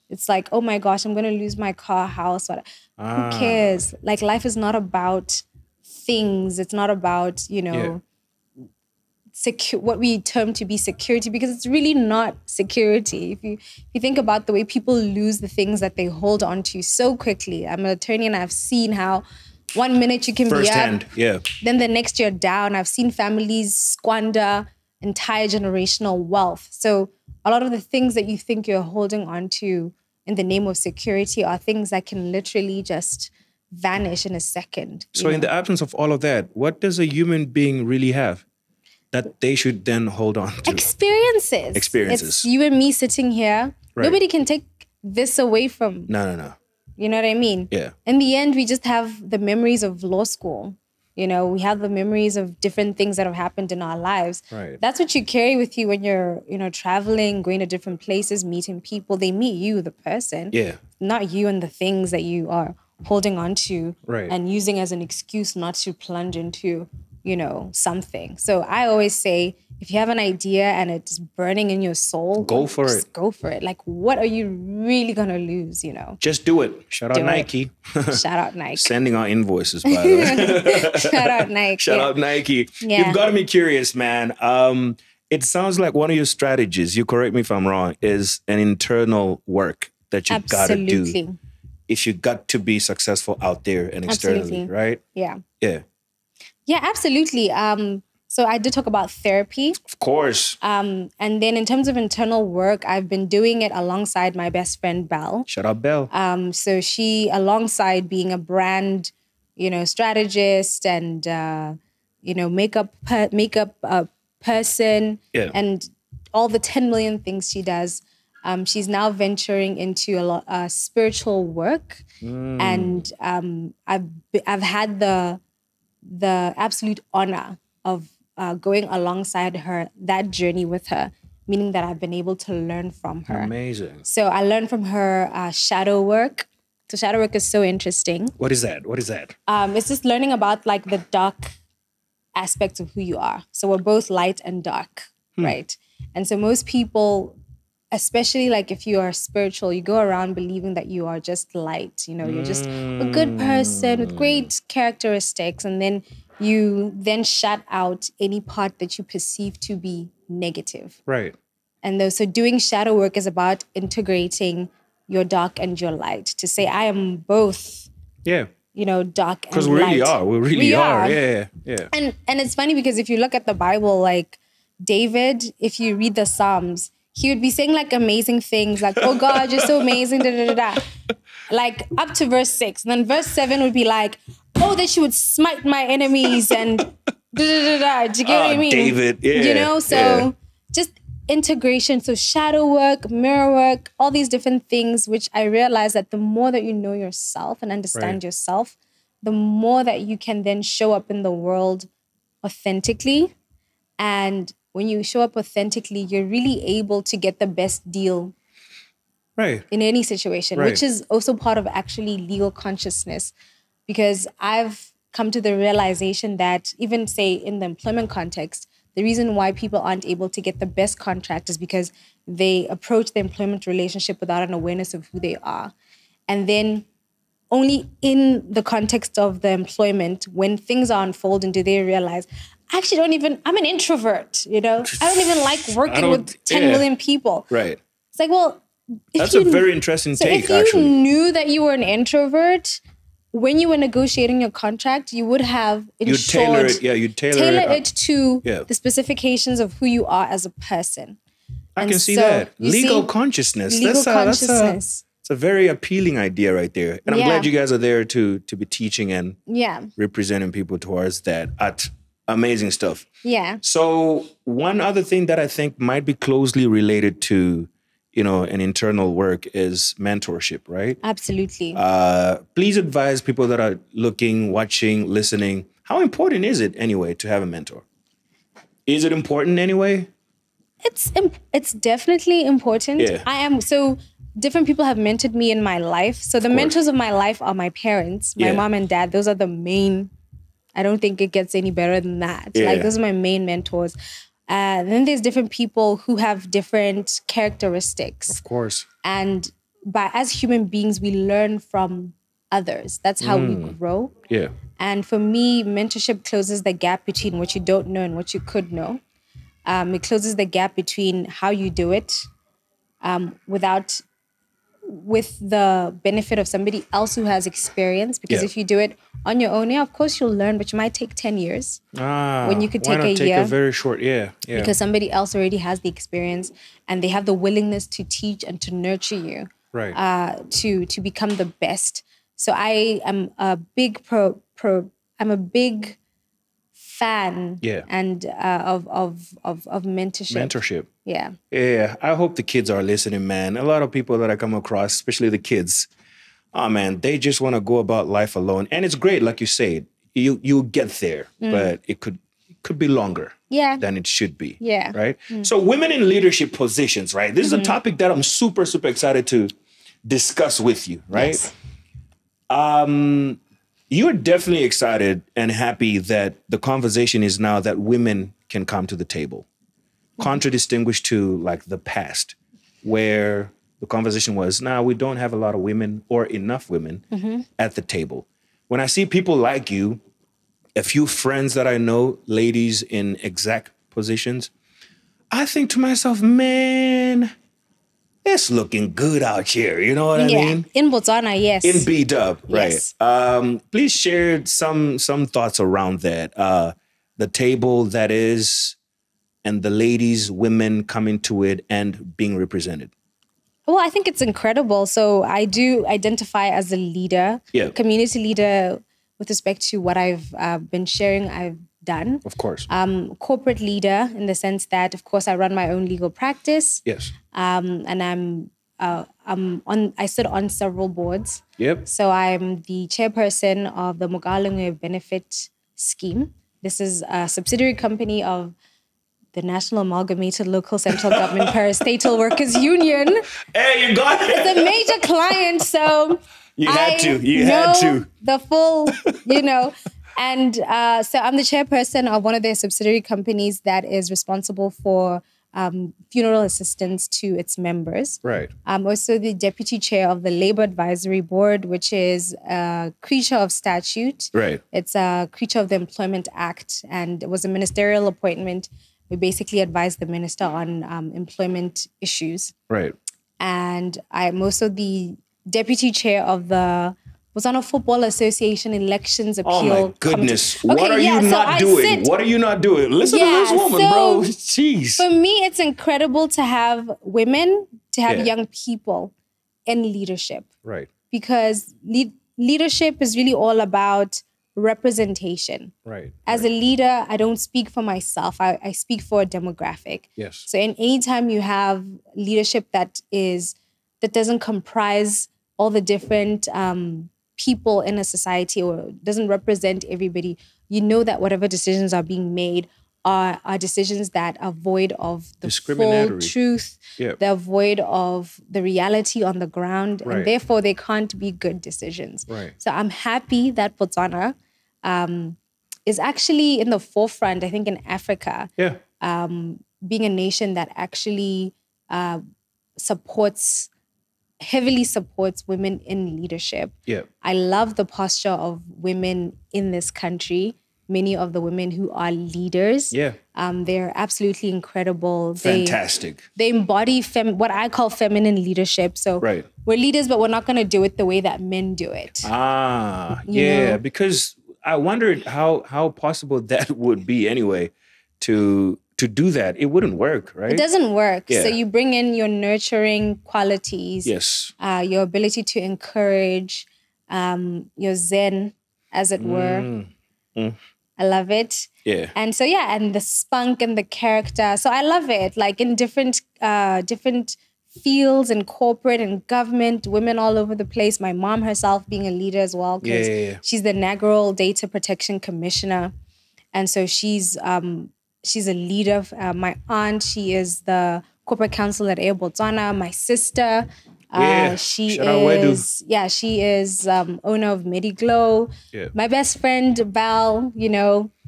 It's like, oh my gosh, I'm going to lose my car, house. Who cares? Like, life is not about things. It's not about, you know, what we term to be security, because it's really not security. If you think about the way people lose the things that they hold on to so quickly. I'm an attorney and I've seen how 1 minute you can be up, then the next you're down. I've seen families squander entire generational wealth. So a lot of the things that you think you're holding on to in the name of security are things that can literally just vanish in a second. So in the absence of all of that, what does a human being really have that they should then hold on to? Experiences. It's you and me sitting here. Right. Nobody can take this away from. No. You know what I mean? Yeah. In the end, we just have the memories of law school. You know, we have the memories of different things that have happened in our lives. Right. That's what you carry with you when you're, you know, traveling, going to different places, meeting people. They meet you, the person. Yeah. Not you and the things that you are holding on to and using as an excuse not to plunge into, you know, something. So I always say, if you have an idea and it's burning in your soul, go for it. Go for it. Like, what are you really going to lose, you know? Just do it. Shout out Nike. Shout out Nike. Sending our invoices, by the way. Shout out Nike. Shout out Nike. Yeah. You've got me curious, man. It sounds like one of your strategies, you correct me if I'm wrong, is an internal work that you got to do. If you got to be successful out there and externally, right? Yeah. Yeah. Yeah, absolutely. So I did talk about therapy. Of course. And then in terms of internal work, I've been doing it alongside my best friend, Belle. Shout out Belle. So she, alongside being a brand, you know, strategist and, you know, makeup person and all the 10 million things she does, she's now venturing into a lot spiritual work. And I've had the absolute honor of going alongside her, that journey with her, meaning that I've been able to learn from her. Amazing. So I learned from her shadow work. So shadow work is so interesting. What is that? What is that? It's just learning about like the dark aspects of who you are. So we're both light and dark, right? And so most people, especially like if you are spiritual, you go around believing that you are just light. You know, you're just a good person with great characteristics. And then you then shut out any part that you perceive to be negative. Right. And so doing shadow work is about integrating your dark and your light to say, I am both. Yeah. You know, dark and light. Because we really are. We really are. Yeah. And it's funny because if you look at the Bible, like David, if you read the Psalms, he would be saying like amazing things like, oh God, you're so amazing, da, da, da, da. Like up to verse 6. And then verse 7 would be like, oh, that you would smite my enemies and da, da, da, da. Do you get what I mean? David, yeah. You know, so just integration. So shadow work, mirror work, all these different things, which I realize that the more that you know yourself and understand yourself, the more that you can then show up in the world authentically. And when you show up authentically, you're really able to get the best deal in any situation, which is also part of actually legal consciousness. Because I've come to the realization that even say in the employment context, the reason why people aren't able to get the best contract is because they approach the employment relationship without an awareness of who they are. And then only in the context of the employment, when things are unfolding, do they realize, I actually I'm an introvert, I don't even like working with 10 million people. Right. It's like, well, that's a very interesting take, if you knew that you were an introvert, when you were negotiating your contract, you would have ensured... You'd tailor it to the specifications of who you are as a person. I can see that. Legal consciousness. It's a very appealing idea right there. And I'm glad you guys are there to be teaching and representing people towards that. Amazing stuff. Yeah. So one other thing that I think might be closely related to, an internal work is mentorship, right? Absolutely. Please advise people that are looking, watching, listening. How important is it anyway to have a mentor? Is it important anyway? It's definitely important. Yeah. So different people have mentored me in my life. So the mentors of my life are my parents, my mom and dad. Those are the main, I don't think it gets any better than that. Yeah. Like those are my main mentors. Then there's different people who have different characteristics. Of course. And as human beings, we learn from others. That's how we grow. Yeah. And for me, mentorship closes the gap between what you don't know and what you could know. It closes the gap between how you do it with the benefit of somebody else who has experience. Because if you do it on your own, of course you'll learn, but you might take 10 years. When you could take a year. A very short, Because somebody else already has the experience and they have the willingness to teach and to nurture you. Right. To become the best. So I am a big I'm a big fan and of mentorship. Mentorship. Yeah. Yeah. I hope the kids are listening, man. A lot of people that I come across, especially the kids, oh man, they just want to go about life alone. And it's great, like you said, you get there, but it could be longer than it should be. Yeah. Right? So women in leadership positions, right? This is a topic that I'm super, super excited to discuss with you, right? Yes. You're definitely excited and happy that the conversation is now that women can come to the table. Contradistinguished to like the past, where the conversation was, we don't have a lot of women or enough women at the table. When I see people like you, a few friends that I know, ladies in exact positions, I think to myself, man, it's looking good out here. You know what I mean? In Botswana, yes. In B-Dub, right. Yes. Please share some thoughts around that. The table that is, and the ladies, women coming to it and being represented. Well, I think it's incredible. So I do identify as a leader, community leader with respect to what I've been sharing, I've done. Of course. Corporate leader in the sense that, of course, I run my own legal practice. Yes. And I sit on several boards. Yep. So I'm the chairperson of the Gaolaolwe benefit scheme. This is a subsidiary company of the National Amalgamated Local Central Government Parastatal Workers Union. Hey, you got it. It's a major client, so you had to. The full, And so I'm the chairperson of one of their subsidiary companies that is responsible for funeral assistance to its members. Right. I'm also the deputy chair of the Labor Advisory Board, which is a creature of statute. Right. It's a creature of the Employment Act, and it was a ministerial appointment. We basically advise the minister on employment issues. Right. And I'm also the deputy chair of the Botswana Football Association Elections Appeal. Oh my goodness. Committee. What are you not doing? What are you not doing? Listen to this woman, bro. Jeez. For me, it's incredible to have women, to have young people in leadership. Right. Because leadership is really all about representation. Right. As a leader, I don't speak for myself. I speak for a demographic. Yes. So anytime you have leadership that doesn't comprise all the different people in a society or doesn't represent everybody, you know that whatever decisions are being made are decisions that are void of the full truth. Yep. They're void of the reality on the ground, Right. and therefore they can't be good decisions. Right. So I'm happy that Botswana is actually in the forefront, I think, in Africa, being a nation that actually heavily supports women in leadership. Yeah. I love the posture of women in this country. Many of the women who are leaders, they're absolutely incredible. Fantastic. They embody what I call feminine leadership. So we're leaders, but we're not going to do it the way that men do it. You know? Because I wondered how possible that would be anyway to do that. It wouldn't work, right? It doesn't work. Yeah. So you bring in your nurturing qualities, your ability to encourage, your zen, as it were. I love it. Yeah. And so, and the spunk and the character. So I love it. Like in different fields, in corporate and government, women all over the place. My mom herself being a leader as well, because she's the inaugural Data Protection Commissioner. And so she's a leader. My aunt, she is the corporate counsel at Air Botswana. My sister, she is owner of Mediglow. Yeah. My best friend, Val,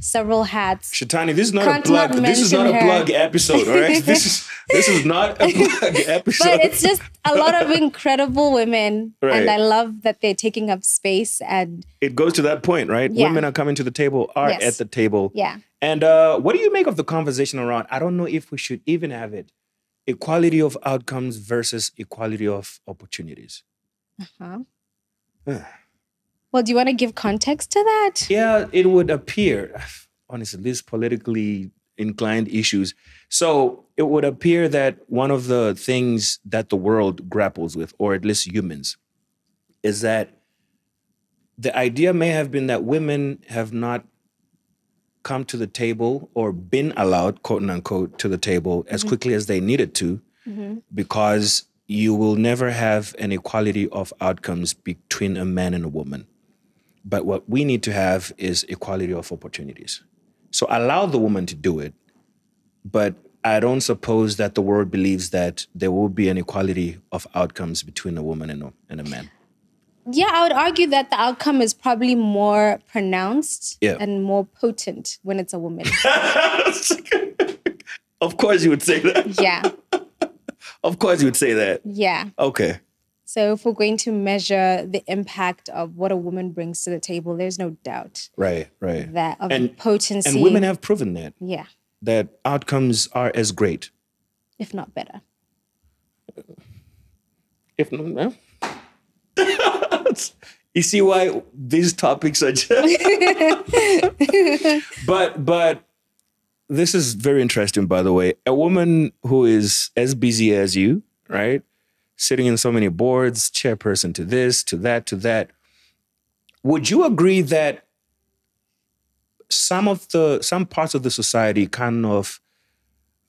several hats. Shatani, this is not a plug. This is not a plug episode, all right? This is not a plug episode. But it's just a lot of incredible women, and I love that they're taking up space. And it goes to that point, right? Yeah. Women are coming to the table, are at the table. Yeah. And what do you make of the conversation around, I don't know if we should even have it, equality of outcomes versus equality of opportunities? Well, do you want to give context to that? Yeah, it would appear, honestly, these politically inclined issues. So it would appear that one of the things that the world grapples with, or at least humans, is that the idea may have been that women have not come to the table or been allowed, quote unquote, to the table as quickly as they needed to, because you will never have an equality of outcomes between a man and a woman. But what we need to have is equality of opportunities. So allow the woman to do it, but I don't suppose that the world believes that there will be an equality of outcomes between a woman and a man. Yeah, I would argue that the outcome is probably more pronounced and more potent when it's a woman. Of course you would say that. Yeah. Of course you would say that. Yeah. Okay. So if we're going to measure the impact of what a woman brings to the table, there's no doubt. Right. That of the potency. And women have proven that. Yeah. That outcomes are as great. If not better. If not, you see why these topics are just... But this is very interesting, by the way. A woman who is as busy as you, right? Sitting in so many boards, chairperson to this, to that, to that. Would you agree that some parts of the society kind of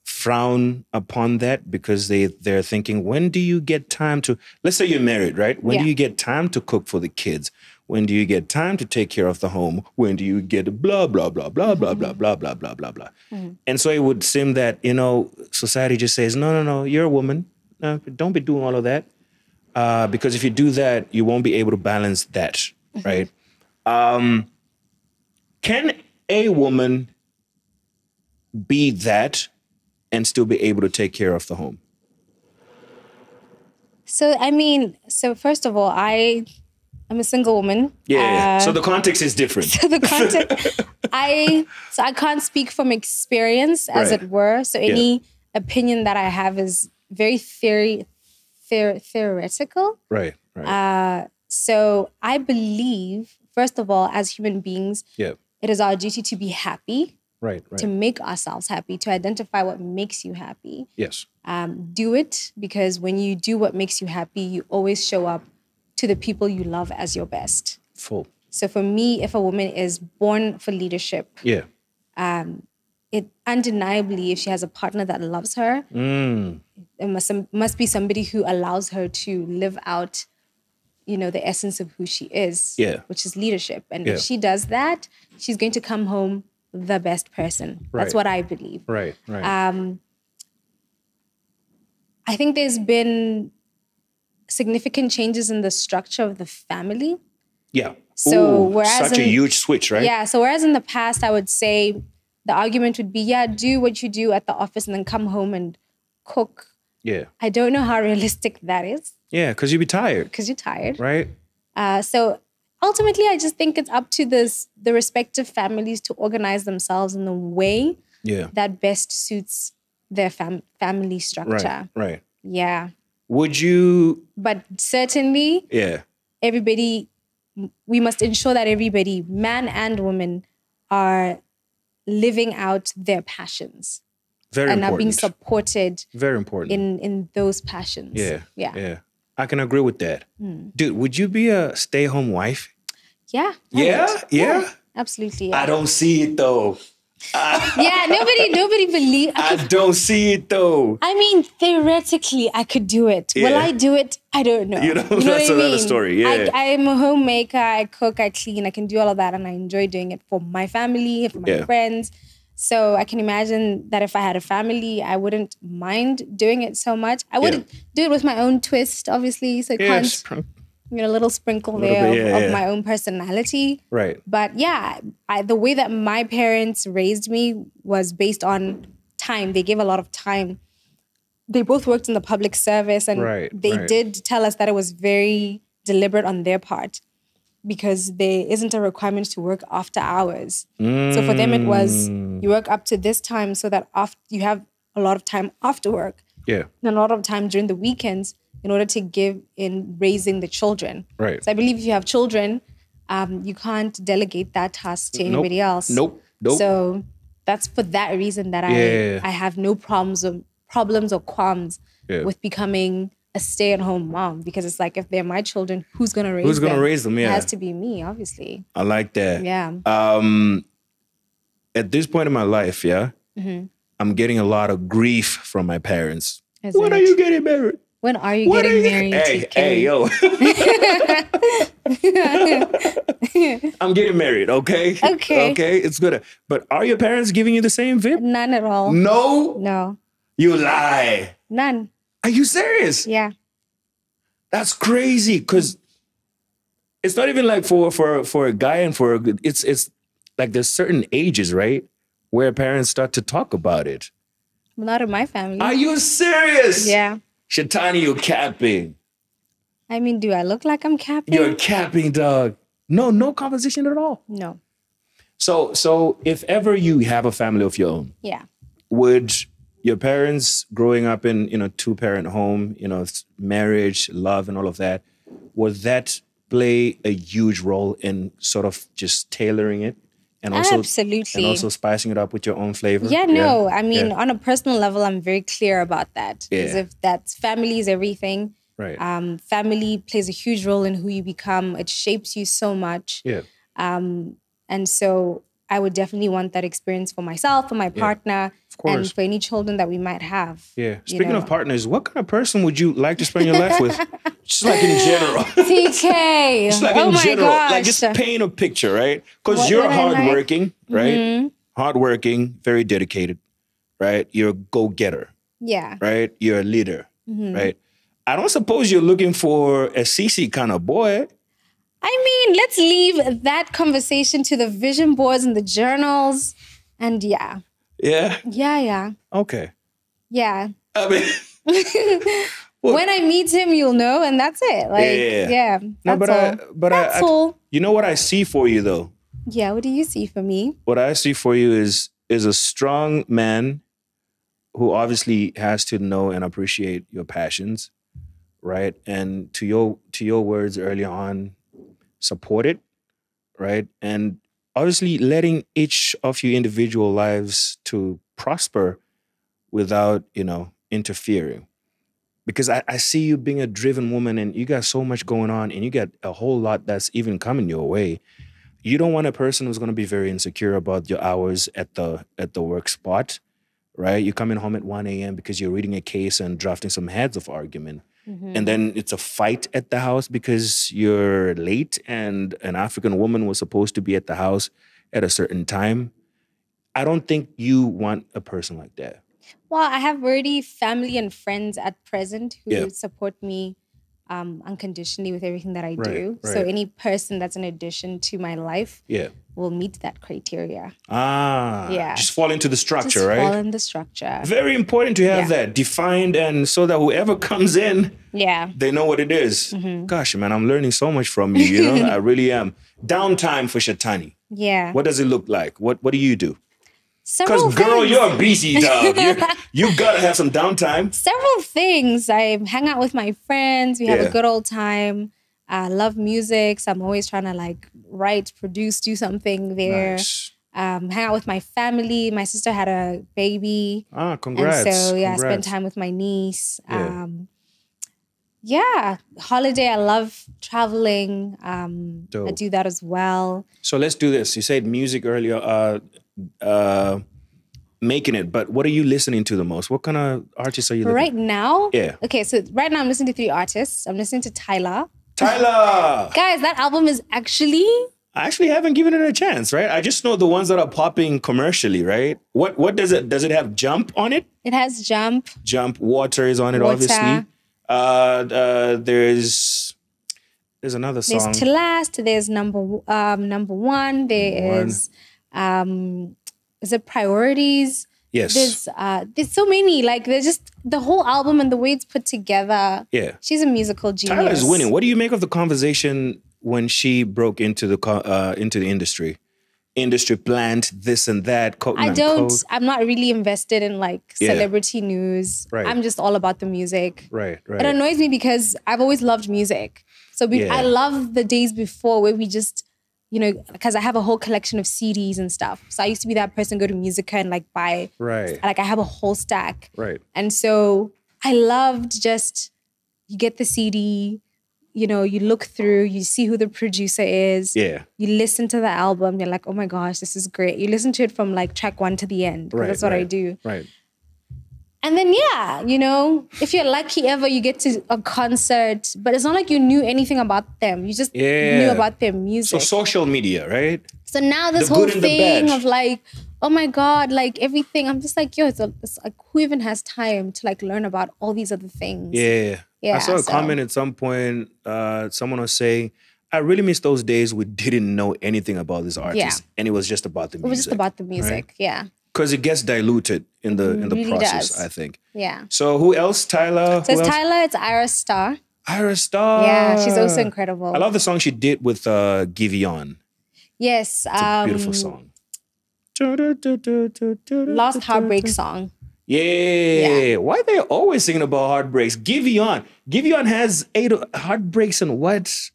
frown upon that because they're thinking, when do you get time to, let's say you're married, right? When do you get time to cook for the kids? When do you get time to take care of the home? When do you get blah, blah, blah, blah, blah, blah, blah, blah, blah, blah, blah. And so it would seem that, society just says, no, you're a woman. No, don't be doing all of that. Because if you do that, you won't be able to balance that, right? Can a woman be that and still be able to take care of the home? So first of all, I'm a single woman. Yeah. So the context is different. I can't speak from experience, as it were. So any opinion that I have is very theoretical. Right. So I believe, first of all, as human beings, it is our duty to be happy. Right. To make ourselves happy, to identify what makes you happy. Yes. Do it, because when you do what makes you happy, you always show up to the people you love as your best. Full. So for me, if a woman is born for leadership, it undeniably, if she has a partner that loves her, it must be somebody who allows her to live out, the essence of who she is, which is leadership. And if she does that, she's going to come home the best person. Right. That's what I believe. Right. I think there's been significant changes in the structure of the family. Yeah. So such a huge switch, right? Yeah. So whereas in the past, I would say the argument would be, yeah, do what you do at the office and then come home and cook. Yeah. I don't know how realistic that is. Yeah, because you'd be tired. Because you're tired. Right. So ultimately, I just think it's up to the respective families to organize themselves in the way that best suits their family structure. Right. Yeah. Would you? But certainly, everybody, we must ensure that everybody, man and woman, are living out their passions. Very and important. are being supported. Very important. In those passions. Yeah. I can agree with that. Dude, would you be a stay-at-home wife? Yeah. Yeah? Absolutely. Yeah. I don't see it though. Nobody believes. I don't see it though. I mean, theoretically, I could do it. Will I do it? I don't know. You know that's what another story. Yeah. I'm a homemaker. I cook, I clean, I can do all of that. And I enjoy doing it for my family, for my friends. So I can imagine that if I had a family, I wouldn't mind doing it so much. I would do it with my own twist, obviously. So it can't, a little sprinkle there of my own personality. Right. But the way that my parents raised me was based on time. They gave a lot of time. They both worked in the public service, and they did tell us that it was very deliberate on their part, because there isn't a requirement to work after hours. So for them, it was you work up to this time so that you have a lot of time after work. Yeah. And a lot of time during the weekends in order to give in raising the children. Right. So I believe if you have children, you can't delegate that task to anybody else. Nope. So that's for that reason that I have no problems or qualms with becoming a stay-at-home mom, because it's like, if they're my children, who's gonna raise them? Who's gonna raise them? Yeah, it has to be me, obviously. I like that. Yeah. At this point in my life, I'm getting a lot of grief from my parents. When are you getting married? When are you getting married? Hey, yo. I'm getting married, okay? Okay, it's good. But are your parents giving you the same vibe? None at all. No? You lie. None. Are you serious? Yeah. That's crazy, because it's not even like for a guy and for a good, it's like there's certain ages, right, where parents start to talk about it. Not in my family. Are you serious? Yeah. Shathani, you're capping. I mean, do I look like I'm capping? You're capping, dog. No conversation at all. No. So if ever you have a family of your own, would your parents growing up in a two-parent home, marriage, love, and all of that, would that play a huge role in sort of just tailoring it? And also, absolutely. And also spicing it up with your own flavor? I mean, on a personal level, I'm very clear about that. Because if that's family is everything. Right. Family plays a huge role in who you become. It shapes you so much. Yeah. And so I would definitely want that experience for myself, for my partner, and for any children that we might have. Yeah. Speaking of partners, what kind of person would you like to spend your life with? Just like in general. Tkay. Just like in general. Like just paint a picture, right? Because you're hardworking, right? Hardworking, very dedicated, right? You're a go-getter. Yeah. Right? You're a leader, right? I don't suppose you're looking for a CC kind of boy. I mean, let's leave that conversation to the vision boards and the journals. And Yeah? Yeah. Okay. Yeah. I mean... when I meet him, you'll know, and that's it. Like, that's all. You know what I see for you, though? Yeah, what do you see for me? What I see for you is a strong man who obviously has to know and appreciate your passions, right? And to your words earlier on, support it, right? And obviously letting each of your individual lives to prosper without, interfering. Because I see you being a driven woman, and you got so much going on, and you got a whole lot that's even coming your way. You don't want a person who's going to be very insecure about your hours at the work spot, right? You're coming home at 1 a.m. because you're reading a case and drafting some heads of argument. And then it's a fight at the house because you're late and an African woman was supposed to be at the house at a certain time. I don't think you want a person like that. Well, I have already family and friends at present who support me unconditionally with everything that I do. Right. So any person that's an addition to my life will meet that criteria. Just fall into the structure, Just right? fall in the structure. Very important to have that defined, and so that whoever comes in, they know what it is. Gosh, man, I'm learning so much from you. You know, I really am. Downtime for Shathani. Yeah. What does it look like? What do you do? Several Because, girl, things. you're busy, dog. You gotta have some downtime. Several things. I hang out with my friends. We have a good old time. I love music, so I'm always trying to like write, produce, do something there. Nice. Hang out with my family. My sister had a baby. Congrats. And so, congrats. I spend time with my niece. Holiday. I love traveling. I do that as well. So let's do this. You said music earlier, making it, but what are you listening to the most? What kind of artists are you listening Right now? Yeah. Okay, so right now I'm listening to 3 artists. I'm listening to Tyler. Guys, that album is actually... I actually haven't given it a chance, right? I just know the ones that are popping commercially, right? What does it have? Jump on it? It has Jump. Water is on it, obviously. There's another song. There's To Last. There's number one. There is it Priorities? Yes. There's so many. Like there's just the whole album and the way it's put together. Yeah. She's a musical genius. Tyler's winning. What do you make of the conversation when she broke into the industry? Industry plant, this and that. I'm not really invested in like celebrity news. Right. I'm just all about the music. Right. It annoys me because I've always loved music. So I love the days before where we just, you know, because I have a whole collection of CDs and stuff. So I used to be that person, go to Musica and like buy. Right. Like I have a whole stack. Right. And so I loved just, you get the CD, you know, you look through, you see who the producer is. Yeah. You listen to the album, you're like, oh my gosh, this is great. You listen to it from like track 1 to the end. Right. That's what I do. Right. And then, you know, if you're lucky ever, you get to a concert, but it's not like you knew anything about them. You just knew about their music. So social media, right? So now this whole thing of like, oh my God, like everything, I'm just like, yo, it's like, who even has time to like learn about all these other things? Yeah. I saw a comment at some point, someone was saying, I really miss those days we didn't know anything about this artist. And it was just about the music. It was just about the music, Because it gets diluted in the really process, does. I think. Yeah. So who else? Tyler? So it's Tyler, it's Ira Star. Ira Star. Yeah, she's also incredible. I love the song she did with Giveon. Yes. It's a beautiful song. Lost Heartbreak song. Yeah. Why are they always singing about heartbreaks? Giveon has 8 heartbreaks and what?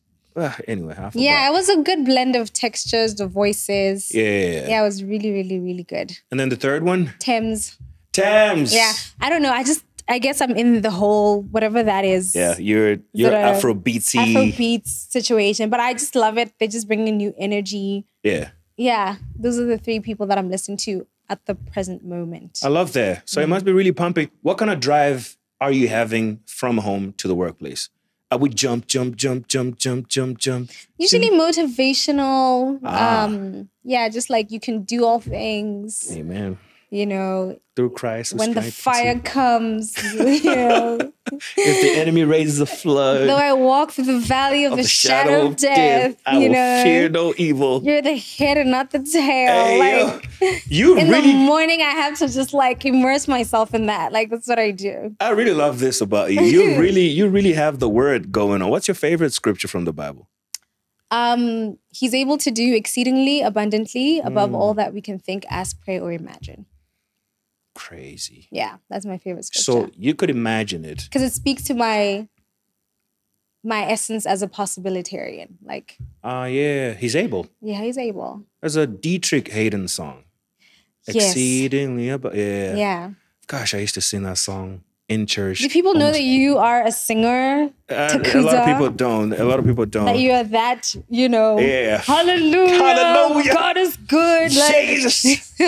Anyway, I forgot. Yeah, it was a good blend of textures, the voices. Yeah. Yeah, it was really, really, really good. And then the third one? Tabz. Yeah. I don't know. I guess I'm in the whole, whatever that is. Yeah, you're Afrobeats situation. But I just love it. They just bring in new energy. Yeah. Yeah. Those are the 3 people that I'm listening to at the present moment. I love that. So it must be really pumping. What kind of drive are you having from home to the workplace? Are we jump? Usually motivational. Just like you can do all things. Amen. You know, through Christ. When the fire comes, you know. If the enemy raises a flood. Though I walk through the valley of the shadow of death, I will fear no evil. You're the head and not the tail. Hey, in the morning, I have to just like immerse myself in that. Like, that's what I do. I really love this about you. You really have the word going on. What's your favorite scripture from the Bible? He's able to do exceedingly abundantly above all that we can think, ask, pray, or imagine. Crazy. Yeah, that's my favorite scripture. So you could imagine it. Because it speaks to my essence as a possibilitarian. Like. Yeah, he's able. Yeah, he's able. There's a Dietrich Hayden song. Yes. Exceedingly abundant. Yeah. Yeah. Gosh, I used to sing that song in church. Do people know that you are a singer? A lot of people don't. That you are that, you know. Yeah. Hallelujah. God is good. Jesus.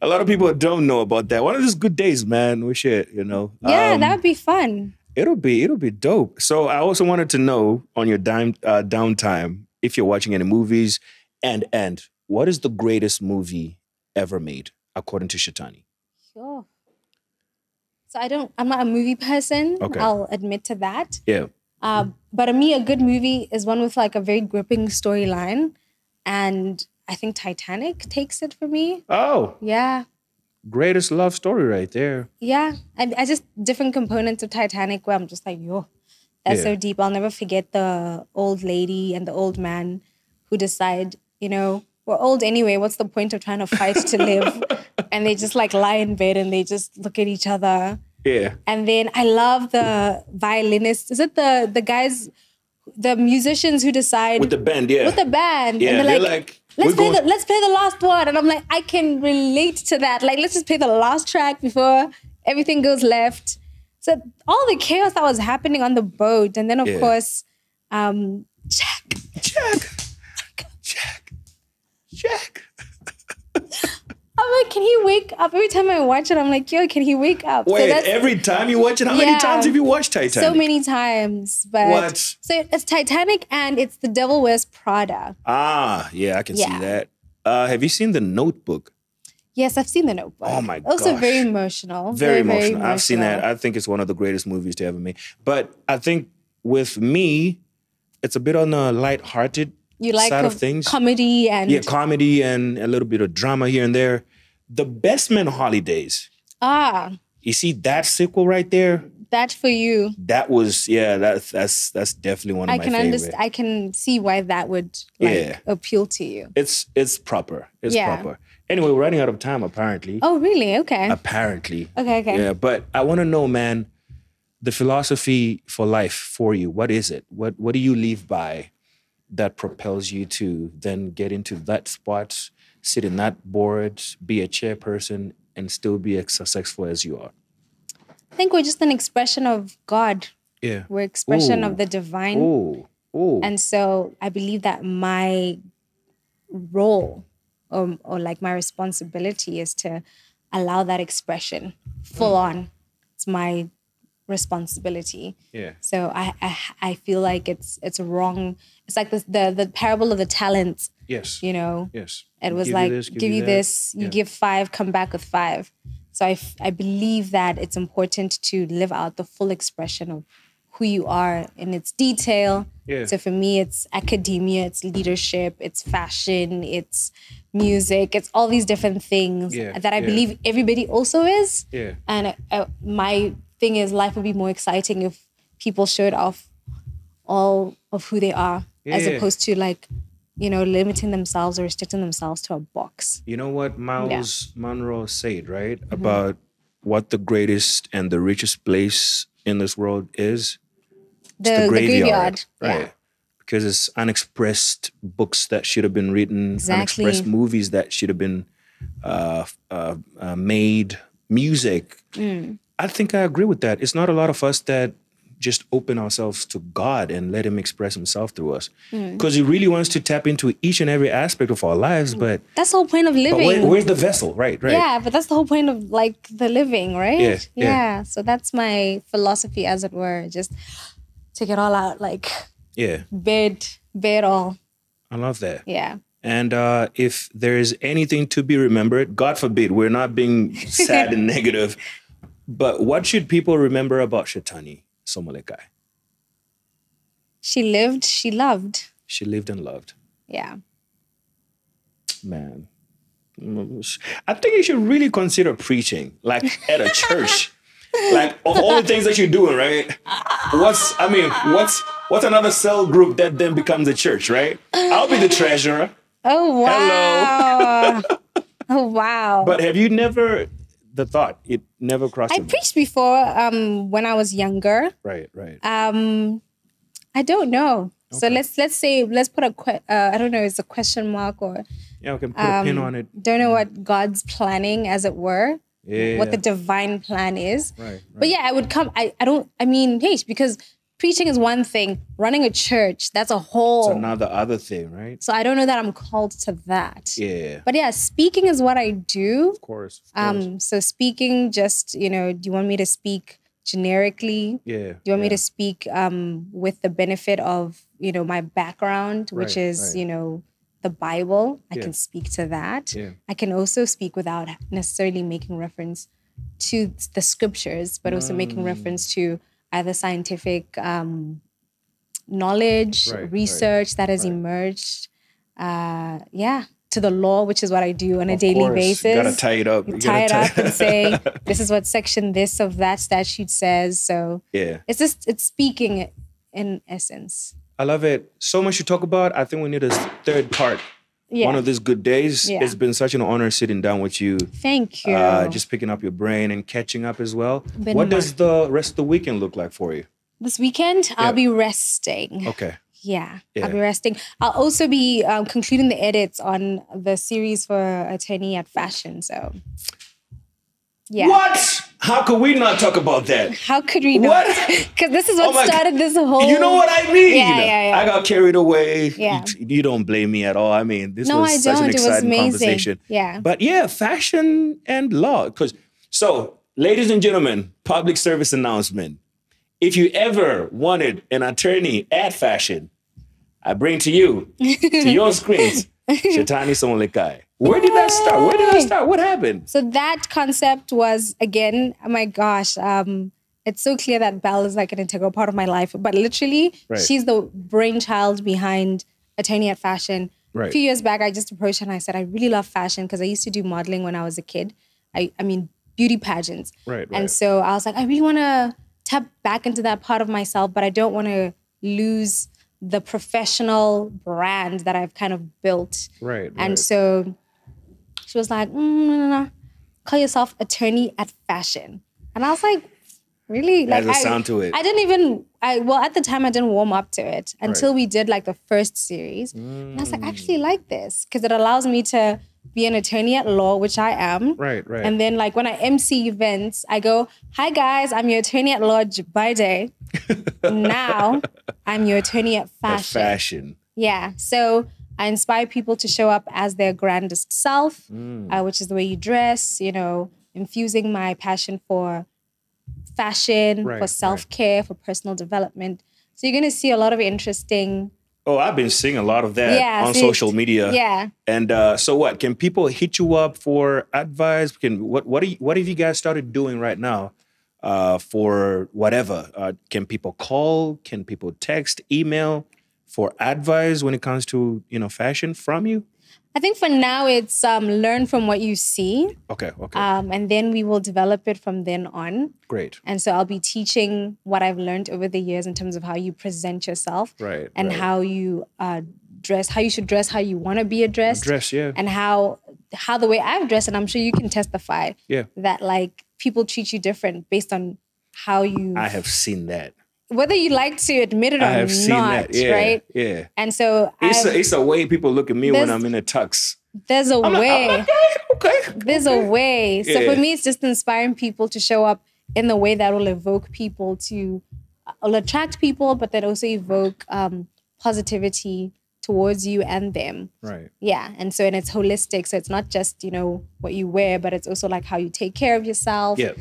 A lot of people don't know about that. One of those good days, man. We should, you know. Yeah, that would be fun. It'll be dope. So I also wanted to know on your downtime if you're watching any movies and what is the greatest movie ever made, according to Shathani? Sure. So I'm not a movie person. Okay. I'll admit to that. Yeah. But to me, a good movie is one with like a very gripping storyline. And I think Titanic takes it for me. Oh. Yeah. Greatest love story right there. Yeah. I just, different components of Titanic where I'm just like, yo, that's so deep. I'll never forget the old lady and the old man who decide, you know, we're old anyway. What's the point of trying to fight to live? And they just like lie in bed and they just look at each other. Yeah. And then I love the violinists. Is it the guys, the musicians who decide with the band? Yeah. With the band. Yeah. And they're like let's play the last one. And I'm like, I can relate to that. Like, let's just play the last track before everything goes left. So all the chaos that was happening on the boat, and then of course, Jack. I'm like, can he wake up? Every time I watch it, I'm like, yo, can he wake up? Wait, so every time you watch it? How many times have you watched Titanic? So many times. But what? So it's Titanic and it's The Devil Wears Prada. Ah, yeah, I can see that. Have you seen The Notebook? Yes, I've seen The Notebook. Oh my gosh. Also very emotional. Very emotional. I've seen that. I think it's one of the greatest movies to ever make. But I think with me, it's a bit on the lighthearted side of things. Comedy and... Yeah, comedy and a little bit of drama here and there. The Best Man Holidays. Ah. You see that sequel right there? That's for you. That was, that's definitely one of my favorites. I can see why that would appeal to you. It's proper. It's proper. Anyway, we're running out of time, apparently. Oh, really? Okay. Apparently. Okay. Yeah, but I want to know, man, the philosophy for life for you, what is it? What do you live by that propels you to then get into that spot, sit in that board, be a chairperson, and still be as successful as you are? I think we're just an expression of God. Yeah. We're expression of the divine. Ooh. And so I believe that my role or like my responsibility is to allow that expression full on. It's my responsibility. Yeah. So I feel like it's wrong. It's like the parable of the talents. Yes. You know. Yes. It was like, give you this, you give 5, come back with 5. So I believe that it's important to live out the full expression of who you are in its detail. Yeah. So for me, it's academia, it's leadership, it's fashion, it's music, it's all these different things that I believe everybody also is. Yeah. And my thing is, life would be more exciting if people showed off all of who they are, as opposed to like, you know, limiting themselves or restricting themselves to a box. You know what Miles Monroe said, right? About what the greatest and the richest place in this world is? The graveyard. Right. Yeah. Because it's unexpressed books that should have been written, unexpressed movies that should have been made, music. I think I agree with that. It's not a lot of us that just open ourselves to God and let him express himself through us. Because he really wants to tap into each and every aspect of our lives, but... That's the whole point of living. But where's the vessel? Right. Yeah, but that's the whole point of like the living, right? Yeah. So that's my philosophy, as it were. Just take it all out, like... Yeah. Bear it all. I love that. Yeah. And if there is anything to be remembered, God forbid, we're not being sad and negative, but what should people remember about Shathani Somolekae? She lived, she loved. She lived and loved. Yeah. Man. I think you should really consider preaching, like at a church. Like, of all the things that you're doing, right? What's another cell group that then becomes a church, right? I'll be the treasurer. Oh, wow. Hello. Oh, wow. But have you never... The thought, it never crossed your mind. I preached before when I was younger. Right. I don't know. Okay. So let's put I don't know, it's a question mark or... Yeah, we can put a pin on it. Don't know what God's planning, as it were. Yeah. What the divine plan is. Right. But yeah, I would come, because preaching is one thing. Running a church, that's a whole... It's another other thing, right? So I don't know that I'm called to that. Yeah. But yeah, speaking is what I do. Of course. So speaking, just, you know, do you want me to speak generically? Yeah. Do you want me to speak with the benefit of, you know, my background, which is, you know, the Bible. I can speak to that. Yeah. I can also speak without necessarily making reference to the scriptures, but also making reference to either scientific knowledge, research that has emerged. To the law, which is what I do on a daily basis. You gotta tie it up. You tie it up and say, this is what section this of that statute says. So it's speaking in essence. I love it. So much to talk about. I think we need a third part. Yeah. One of these good days. Yeah. It's been such an honor sitting down with you. Thank you. Just picking up your brain and catching up as well. What does the rest of the weekend look like for you? This weekend, I'll be resting. Okay. Yeah, I'll be resting. I'll also be concluding the edits on the series for Attorney at Fashion. So, yeah. What? How could we not talk about that? How could we not? Because this is what started this whole... You know what I mean? Yeah. I got carried away. Yeah. You don't blame me at all. I mean, this was such an exciting conversation. Yeah. But yeah, fashion and law. So, ladies and gentlemen, public service announcement. If you ever wanted an attorney at fashion, I bring to you, to your screens, Shathani Somolekae. Where did that start? What happened? So that concept was, again, oh my gosh, it's so clear that Belle is like an integral part of my life. But literally, she's the brainchild behind Attorney at Fashion. Right. A few years back, I just approached her and I said, I really love fashion because I used to do modeling when I was a kid. I mean, beauty pageants. Right. And so I was like, I really want to tap back into that part of myself, but I don't want to lose the professional brand that I've kind of built. Right. And so she was like, no. Call yourself Attorney at Fashion. And I was like, really? There's a sound to it. I didn't even, at the time I didn't warm up to it until we did like the first series. And I was like, I actually like this because it allows me to be an attorney at law, which I am. Right. And then like when I MC events, I go, hi guys, I'm your attorney at law by day. Now I'm your attorney at fashion. Yeah. So I inspire people to show up as their grandest self, which is the way you dress, infusing my passion for fashion, for self-care, for personal development. So you're going to see a lot of interesting... Oh, I've been seeing a lot of that on social media. Yeah. And so what? Can people hit you up for advice? What have you guys started doing right now for whatever? Can people call? Can people text, email for advice when it comes to, fashion from you? I think for now it's learn from what you see. Okay. And then we will develop it from then on. Great. And so I'll be teaching what I've learned over the years in terms of how you present yourself. Right. And how you dress, how you should dress, how you want to be addressed. And how the way I've dressed, and I'm sure you can testify that like people treat you different based on how you... I have seen that. Whether you like to admit it or not, right? Yeah. And so it's a way people look at me when I'm in a tux. There's a way. Okay. There's a way. So for me, it's just inspiring people to show up in the way that will evoke people will attract people, but then also evoke positivity towards you and them. Right. Yeah. And it's holistic. So it's not just, what you wear, but it's also like how you take care of yourself. Yeah.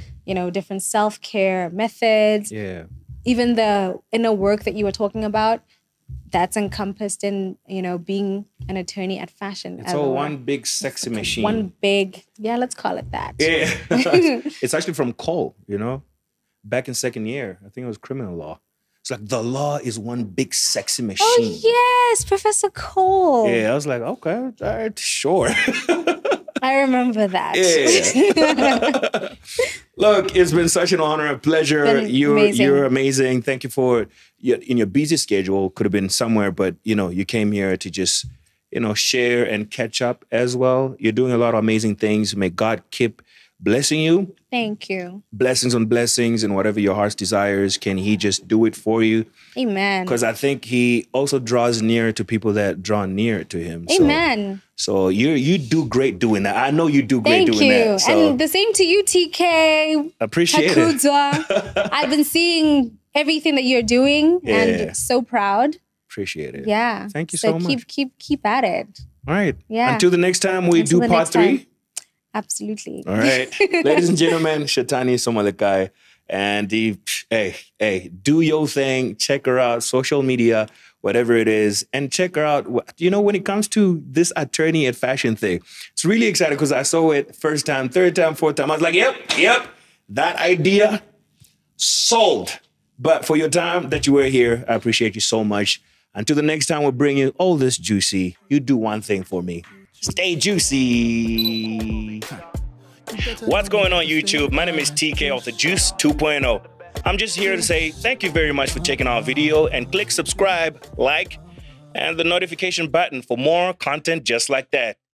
Different self-care methods. Yeah. Even the inner work that you were talking about, that's encompassed in, being an attorney at fashion. It's all one big sexy machine. Let's call it that. Yeah. It's actually from Cole, back in second year. I think it was criminal law. It's like the law is one big sexy machine. Oh, yes, Professor Cole. Yeah, I was like, okay, all right, sure. I remember that. Yeah. Look, it's been such an honor, a pleasure. You're amazing. Thank you for in your busy schedule. Could have been somewhere, but you came here to just share and catch up as well. You're doing a lot of amazing things. May God keep blessing you. Thank you. Blessings on blessings, and whatever your heart's desires, can He just do it for you? Amen. Because I think He also draws near to people that draw near to Him. Amen. So you do great doing that. I know you do great doing that. So. And the same to you, Tkay. Appreciate it. I've been seeing everything that you're doing and so proud. Appreciate it. Yeah. Thank you so much. Keep at it. All right. Yeah. Until the next time we do part 3. Absolutely. All right. Ladies and gentlemen, Shathani Somolekae. And hey, do your thing. Check her out. Social media. whatever it is, and check her out. You know, when it comes to this attorney at fashion thing, it's really exciting because I saw it first time, third time, fourth time. I was like, yep, that idea sold. But for your time that you were here, I appreciate you so much. Until the next time we bring you all this juicy, you do one thing for me. Stay juicy. What's going on, YouTube? My name is TK of the Juice 2.0. I'm just here to say thank you very much for checking our video, and click subscribe, like, and the notification button for more content just like that.